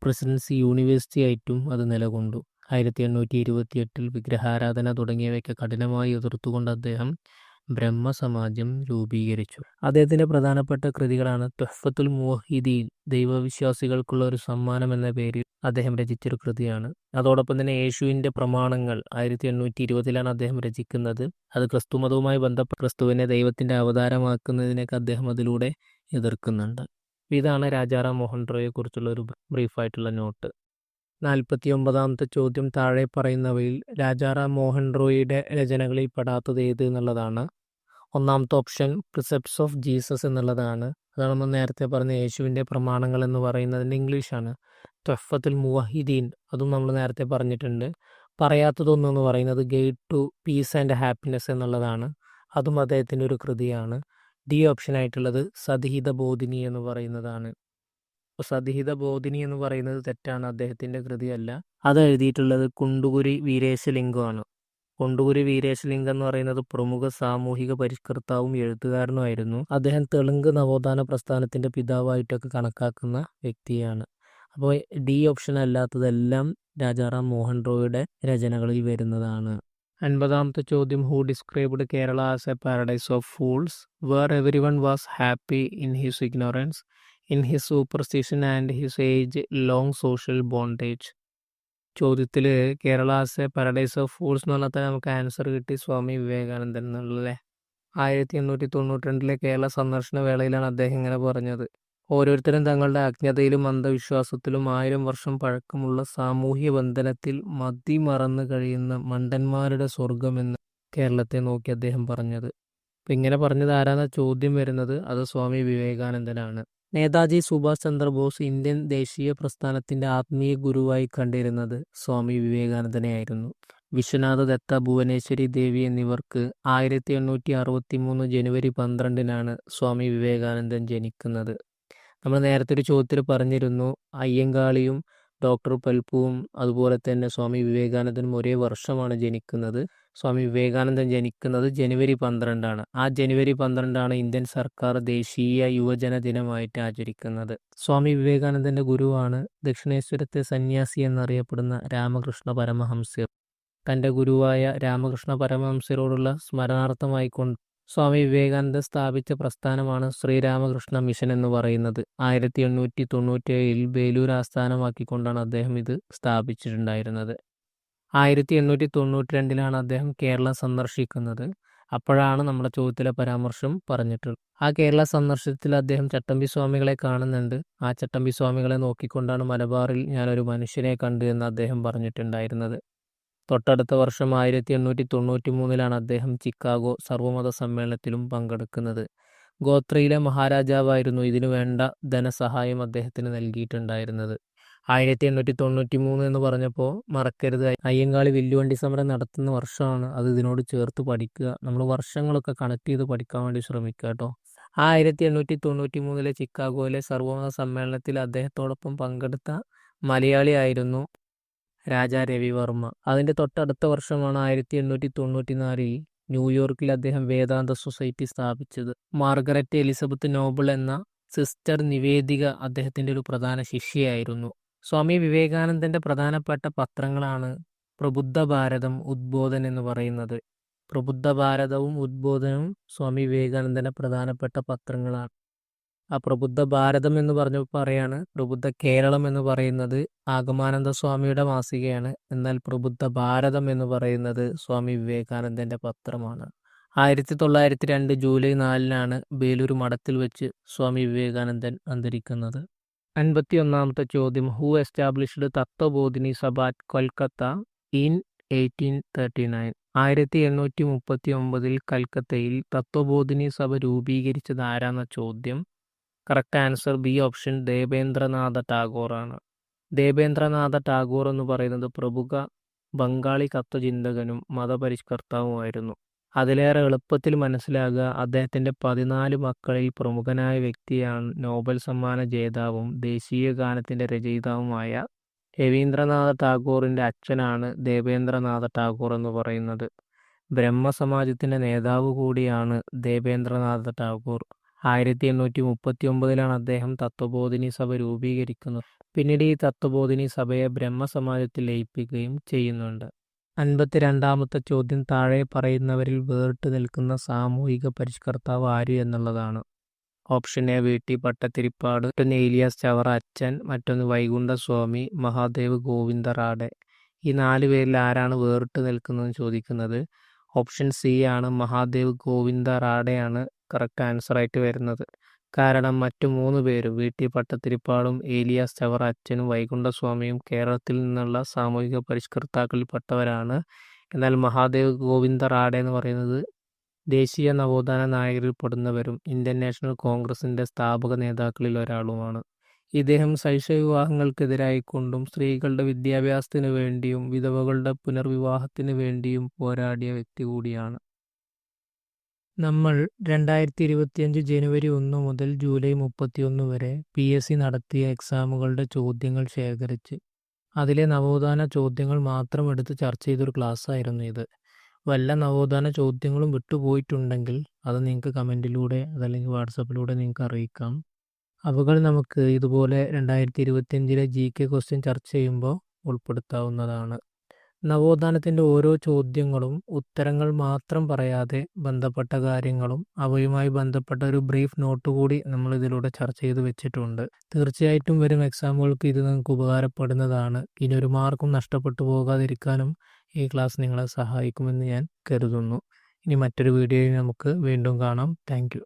പ്രസിഡൻസി യൂണിവേഴ്സിറ്റി ആയിട്ടും അത് നിലകൊണ്ടു. 1828 വിഗ്രഹാരാധന തുടങ്ങിയവയ്ക്ക് കഠിനമായി എതിർത്തുകൊണ്ട് അദ്ദേഹം ബ്രഹ്മസമാജം രൂപീകരിച്ചു. അദ്ദേഹത്തിൻ്റെ പ്രധാനപ്പെട്ട കൃതികളാണ് തുഹ്ഫത്തുൽ മുവഹിദീൻ, ദൈവവിശ്വാസികൾക്കുള്ള ഒരു സമ്മാനം എന്ന പേരിൽ അദ്ദേഹം രചിച്ചൊരു കൃതിയാണ്. അതോടൊപ്പം തന്നെ യേശുവിൻ്റെ പ്രമാണങ്ങൾ 1820-ലാണ് അദ്ദേഹം രചിക്കുന്നത്. അത് ക്രിസ്തുമതവുമായി ബന്ധപ്പെട്ട ക്രിസ്തുവിനെ ദൈവത്തിൻ്റെ അവതാരമാക്കുന്നതിനൊക്കെ അദ്ദേഹം അതിലൂടെ എതിർക്കുന്നുണ്ട്. ഇതാണ് രാജാറാം മോഹൻ റോയിയെക്കുറിച്ചുള്ള ഒരു ബ്രീഫായിട്ടുള്ള നോട്ട്. 49-ാമത്തെ ചോദ്യം താഴെ പറയുന്നവയിൽ രാജാറാം മോഹൻ റോയിയുടെ രചനകളിൽ പെടാത്തത് ഏത് എന്നുള്ളതാണ്. ഒന്നാമത്തെ ഓപ്ഷൻ പ്രിസെപ്റ്റ്സ് ഓഫ് ജീസസ് എന്നുള്ളതാണ്. അതാണ് നമ്മൾ നേരത്തെ പറഞ്ഞ യേശുവിൻ്റെ പ്രമാണങ്ങൾ എന്ന് പറയുന്നതിൻ്റെ ഇംഗ്ലീഷാണ്. തുഹ്ഫത്തുൽ മുവഹിദീൻ, അതും നമ്മൾ നേരത്തെ പറഞ്ഞിട്ടുണ്ട്. പറയാത്തതൊന്നെന്ന് പറയുന്നത് guide to piece and happiness എന്നുള്ളതാണ്. അതും അദ്ദേഹത്തിൻ്റെ ഒരു കൃതിയാണ്. ഡി ഓപ്ഷനായിട്ടുള്ളത് സതിഹിത ബോധിനി എന്ന് പറയുന്നതാണ്. സതിഹിത ബോധിനി എന്ന് പറയുന്നത് തെറ്റാണ്, അദ്ദേഹത്തിൻ്റെ കൃതിയല്ല. അത് എഴുതിയിട്ടുള്ളത് കുണ്ടുകുരി വീരേശലിംഗമാണ്. കുണ്ടുകുരി വീരേശലിംഗം എന്ന് പറയുന്നത് പ്രമുഖ സാമൂഹിക പരിഷ്കർത്താവും എഴുത്തുകാരനുമായിരുന്നു. അദ്ദേഹം തെലുങ്ക് നവോത്ഥാന പ്രസ്ഥാനത്തിൻ്റെ പിതാവായിട്ടൊക്കെ കണക്കാക്കുന്ന വ്യക്തിയാണ്. അപ്പോൾ ഡി ഓപ്ഷൻ അല്ലാത്തതെല്ലാം രാജാറാം മോഹൻ റോയിയുടെ രചനകളിൽ വരുന്നതാണ്. 50-ാമത്തെ ചോദ്യം who described Kerala as a paradise of fools where every one was happy in his ignorance, in his superstition and his age long social bondage. ചോദ്യത്തിൽ Kerala as a paradise of fools എന്ന് പറഞ്ഞാൽ നമുക്ക് ആൻസർ കിട്ടി സ്വാമി വിവേകാനന്ദൻ എന്നുള്ളതല്ലേ. 1892 കേരള സന്ദർശന വേളയിലാണ് അദ്ദേഹം ഇങ്ങനെ പറഞ്ഞത്. ഓരോരുത്തരും തങ്ങളുടെ അജ്ഞതയിലും അന്ധവിശ്വാസത്തിലും 1000 വർഷം പഴക്കമുള്ള സാമൂഹ്യ ബന്ധനത്തിൽ മതിമറന്നു കഴിയുന്ന മണ്ടന്മാരുടെ സ്വർഗമെന്ന് കേരളത്തെ നോക്കി അദ്ദേഹം പറഞ്ഞത്. അപ്പം ഇങ്ങനെ പറഞ്ഞത് ആരാന്ന ചോദ്യം വരുന്നത്, അത് സ്വാമി വിവേകാനന്ദനാണ്. നേതാജി സുഭാഷ് ചന്ദ്രബോസ് ഇന്ത്യൻ ദേശീയ പ്രസ്ഥാനത്തിൻ്റെ ആത്മീയ ഗുരുവായി കണ്ടിരുന്നത് സ്വാമി വിവേകാനന്ദനെയായിരുന്നു. വിശ്വനാഥ ദത്ത, ഭുവനേശ്വരി ദേവി എന്നിവർക്ക് 1863 ജനുവരി 12-നാണ് സ്വാമി വിവേകാനന്ദൻ ജനിക്കുന്നത്. നമ്മൾ നേരത്തെ ഒരു ചോദ്യത്തിൽ പറഞ്ഞിരുന്നു അയ്യങ്കാളിയും ഡോക്ടർ പൽപ്പുവും അതുപോലെ തന്നെ സ്വാമി വിവേകാനന്ദനും ഒരേ വർഷമാണ് ജനിക്കുന്നത്. സ്വാമി വിവേകാനന്ദൻ ജനിക്കുന്നത് ജനുവരി 12-ആണ്. ആ ജനുവരി 12-ആണ് ഇന്ത്യൻ സർക്കാർ ദേശീയ യുവജന ദിനമായിട്ട് ആചരിക്കുന്നത്. സ്വാമി വിവേകാനന്ദൻ്റെ ഗുരുവാണ് ദക്ഷിണേശ്വരത്തെ സന്യാസി എന്നറിയപ്പെടുന്ന രാമകൃഷ്ണ പരമഹംസർ. തൻ്റെ ഗുരുവായ രാമകൃഷ്ണ പരമഹംസരോടുള്ള സ്മരണാർത്ഥമായി സ്വാമി വിവേകാനന്ദൻ സ്ഥാപിച്ച പ്രസ്ഥാനമാണ് ശ്രീരാമകൃഷ്ണ മിഷൻ എന്ന് പറയുന്നത്. 1897 ബേലൂർ ആസ്ഥാനമാക്കിക്കൊണ്ടാണ് അദ്ദേഹം ഇത് സ്ഥാപിച്ചിട്ടുണ്ടായിരുന്നത്. 1892-ലാണ് അദ്ദേഹം കേരളം സന്ദർശിക്കുന്നത്. അപ്പോഴാണ് നമ്മുടെ ചോദ്യത്തിലെ പരാമർശം പറഞ്ഞിട്ടുള്ളത്. ആ കേരള സന്ദർശനത്തിൽ അദ്ദേഹം ചട്ടമ്പി സ്വാമികളെ കാണുന്നുണ്ട്. ആ ചട്ടമ്പി സ്വാമികളെ നോക്കിക്കൊണ്ടാണ് മലബാറിൽ ഞാനൊരു മനുഷ്യനെ കണ്ടു എന്ന് അദ്ദേഹം പറഞ്ഞിട്ടുണ്ടായിരുന്നത്. തൊട്ടടുത്ത വർഷം 1893-ലാണ് അദ്ദേഹം ചിക്കാഗോ സർവ്വമത സമ്മേളനത്തിലും പങ്കെടുക്കുന്നത്. ഗോത്രയിലെ മഹാരാജാവായിരുന്നു ഇതിനു വേണ്ട ധനസഹായം അദ്ദേഹത്തിന് നൽകിയിട്ടുണ്ടായിരുന്നത്. 1893 എന്ന് പറഞ്ഞപ്പോൾ മറക്കരുത്, അയ്യങ്കാളി വില്ലുവണ്ടി സമരം നടത്തുന്ന വർഷമാണ്. അത് ഇതിനോട് ചേർത്ത് പഠിക്കുക. നമ്മൾ വർഷങ്ങളൊക്കെ കണക്ട് ചെയ്ത് പഠിക്കാൻ വേണ്ടി ശ്രമിക്കുക കേട്ടോ. 1893 ചിക്കാഗോയിലെ സർവ്വമത സമ്മേളനത്തിൽ അദ്ദേഹത്തോടൊപ്പം പങ്കെടുത്ത മലയാളിയായിരുന്നു രാജാ രവിവർമ്മ. അതിൻ്റെ തൊട്ടടുത്ത വർഷമാണ് 1894 ന്യൂയോർക്കിൽ അദ്ദേഹം വേദാന്ത സൊസൈറ്റി സ്ഥാപിച്ചത്. മാർഗരറ്റ് എലിസബത്ത് നോബിൾ എന്ന സിസ്റ്റർ നിവേദിക അദ്ദേഹത്തിൻ്റെ ഒരു പ്രധാന ശിഷ്യയായിരുന്നു. സ്വാമി വിവേകാനന്ദൻ്റെ പ്രധാനപ്പെട്ട പത്രങ്ങളാണ് പ്രബുദ്ധ ഭാരതം, ഉദ്ബോധൻ എന്ന് പറയുന്നത്. പ്രബുദ്ധ ഭാരതവും ഉദ്ബോധനവും സ്വാമി വിവേകാനന്ദൻ്റെ പ്രധാനപ്പെട്ട പത്രങ്ങളാണ്. ആ പ്രബുദ്ധ ഭാരതം എന്ന് പറയാണ്. പ്രബുദ്ധ കേരളം എന്ന് പറയുന്നത് ആഗമാനന്ദ സ്വാമിയുടെ മാസികയാണ്. എന്നാൽ പ്രബുദ്ധ ഭാരതം എന്ന് പറയുന്നത് സ്വാമി വിവേകാനന്ദൻ്റെ പത്രമാണ്. 1902 ജൂലൈ 4-നാണ് ബേലൂർ മഠത്തിൽ വെച്ച് സ്വാമി വിവേകാനന്ദൻ അന്തരിക്കുന്നത്. 51-ാമത്തെ ചോദ്യം who established Tattvabodhini Sabha at Kolkata in 1839. 1839 കൽക്കത്തയിൽ തത്വബോധിനി സഭ രൂപീകരിച്ചത് ആരാന്ന ചോദ്യം. Correct answer B option Debendranath ടാഗോറാണ്. ദേബേന്ദ്രനാഥ ടാഗോർ എന്ന് പറയുന്നത് പ്രമുഖ ബംഗാളി തത്വചിന്തകനും മതപരിഷ്കർത്താവുമായിരുന്നു. അതിലേറെ എളുപ്പത്തിൽ മനസ്സിലാകുക, അദ്ദേഹത്തിൻ്റെ 14 മക്കളിൽ പ്രമുഖനായ വ്യക്തിയാണ് നോബൽ സമ്മാന ജേതാവും ദേശീയ ഗാനത്തിൻ്റെ രചയിതാവുമായ രവീന്ദ്രനാഥ ടാഗോറിൻ്റെ അച്ഛനാണ് ദേവേന്ദ്രനാഥ ടാഗോർ എന്ന് പറയുന്നത്. ബ്രഹ്മസമാജത്തിൻ്റെ നേതാവ് കൂടിയാണ് ദേവേന്ദ്രനാഥ ടാഗോർ. 1839 അദ്ദേഹം തത്വബോധിനി സഭ രൂപീകരിക്കുന്നത്. പിന്നീട് ഈ തത്വബോധിനി സഭയെ ബ്രഹ്മസമാജത്തിൽ ലയിപ്പിക്കുകയും ചെയ്യുന്നുണ്ട്. 52ാമത്തെ ചോദ്യം താഴെ പറയുന്നവരിൽ വേറിട്ട് നിൽക്കുന്ന സാമൂഹിക പരിഷ്കർത്താവ് ആര് എന്നുള്ളതാണ്. Option A വി.ടി. ഭട്ടതിരിപ്പാട്, മറ്റൊന്ന് ഏലിയാസ് ചവറ അച്ഛൻ, മറ്റൊന്ന് വൈകുണ്ഠസ്വാമി, മഹാദേവ് ഗോവിന്ദ റാഡെ. ഈ 4 പേരിൽ ആരാണ് വേറിട്ട് നിൽക്കുന്നതെന്ന് ചോദിക്കുന്നത്. ഓപ്ഷൻ സി ആണ്, മഹാദേവ് ഗോവിന്ദ റാഡെയാണ് കറക്റ്റ് ആൻസർ ആയിട്ട് വരുന്നത്. കാരണം മറ്റു 3 പേരും വി.ടി. ഭട്ടതിരിപ്പാടും ഏലിയാസ് ചവറ അച്ഛനും വൈകുണ്ഠസ്വാമിയും കേരളത്തിൽ നിന്നുള്ള സാമൂഹിക പരിഷ്കർത്താക്കളിൽപ്പെട്ടവരാണ്. എന്നാൽ മഹാദേവ് ഗോവിന്ദ റാഡെ എന്ന് പറയുന്നത് ദേശീയ നവോത്ഥാന നായകരിൽ പെടുന്നവരും ഇന്ത്യൻ നാഷണൽ കോൺഗ്രസിൻ്റെ സ്ഥാപക നേതാക്കളിൽ ഒരാളുമാണ്. ഇദ്ദേഹം ശൈശവവിവാഹങ്ങൾക്കെതിരായിക്കൊണ്ടും സ്ത്രീകളുടെ വിദ്യാഭ്യാസത്തിന് വേണ്ടിയും വിധവകളുടെ പുനർവിവാഹത്തിന് വേണ്ടിയും പോരാടിയ വ്യക്തി കൂടിയാണ്. നമ്മൾ 2025 ജനുവരി 1 മുതൽ ജൂലൈ 31 വരെ PSC നടത്തിയ എക്സാമുകളുടെ ചോദ്യങ്ങൾ ശേഖരിച്ച് അതിലെ നവോത്ഥാന ചോദ്യങ്ങൾ മാത്രം എടുത്ത് ചർച്ച ചെയ്തൊരു ക്ലാസ്സായിരുന്നു ഇത്. വല്ല നവോത്ഥാന ചോദ്യങ്ങളും വിട്ടുപോയിട്ടുണ്ടെങ്കിൽ അത് നിങ്ങൾക്ക് കമൻറ്റിലൂടെ അതല്ലെങ്കിൽ വാട്സപ്പിലൂടെ നിങ്ങൾക്ക് അറിയിക്കാം. അവകൾ നമുക്ക് ഇതുപോലെ 2025 GK ക്വസ്റ്റ്യൻ ചർച്ച ചെയ്യുമ്പോൾ ഉൾപ്പെടുത്താവുന്നതാണ്. നവോത്ഥാനത്തിൻ്റെ ഓരോ ചോദ്യങ്ങളും ഉത്തരങ്ങൾ മാത്രം പറയാതെ ബന്ധപ്പെട്ട കാര്യങ്ങളും അവയുമായി ബന്ധപ്പെട്ട ഒരു ബ്രീഫ് നോട്ട് കൂടി നമ്മൾ ഇതിലൂടെ ചർച്ച ചെയ്ത് വെച്ചിട്ടുണ്ട്. തീർച്ചയായിട്ടും വരും എക്സാമുകൾക്ക് ഇത് നിങ്ങൾക്ക് ഉപകാരപ്പെടുന്നതാണ്. ഇനി ഒരു മാർക്കും നഷ്ടപ്പെട്ടു പോകാതിരിക്കാനും ഈ ക്ലാസ് നിങ്ങളെ സഹായിക്കുമെന്ന് ഞാൻ കരുതുന്നു. ഇനി മറ്റൊരു വീഡിയോയിൽ നമുക്ക് വീണ്ടും കാണാം. Thank you.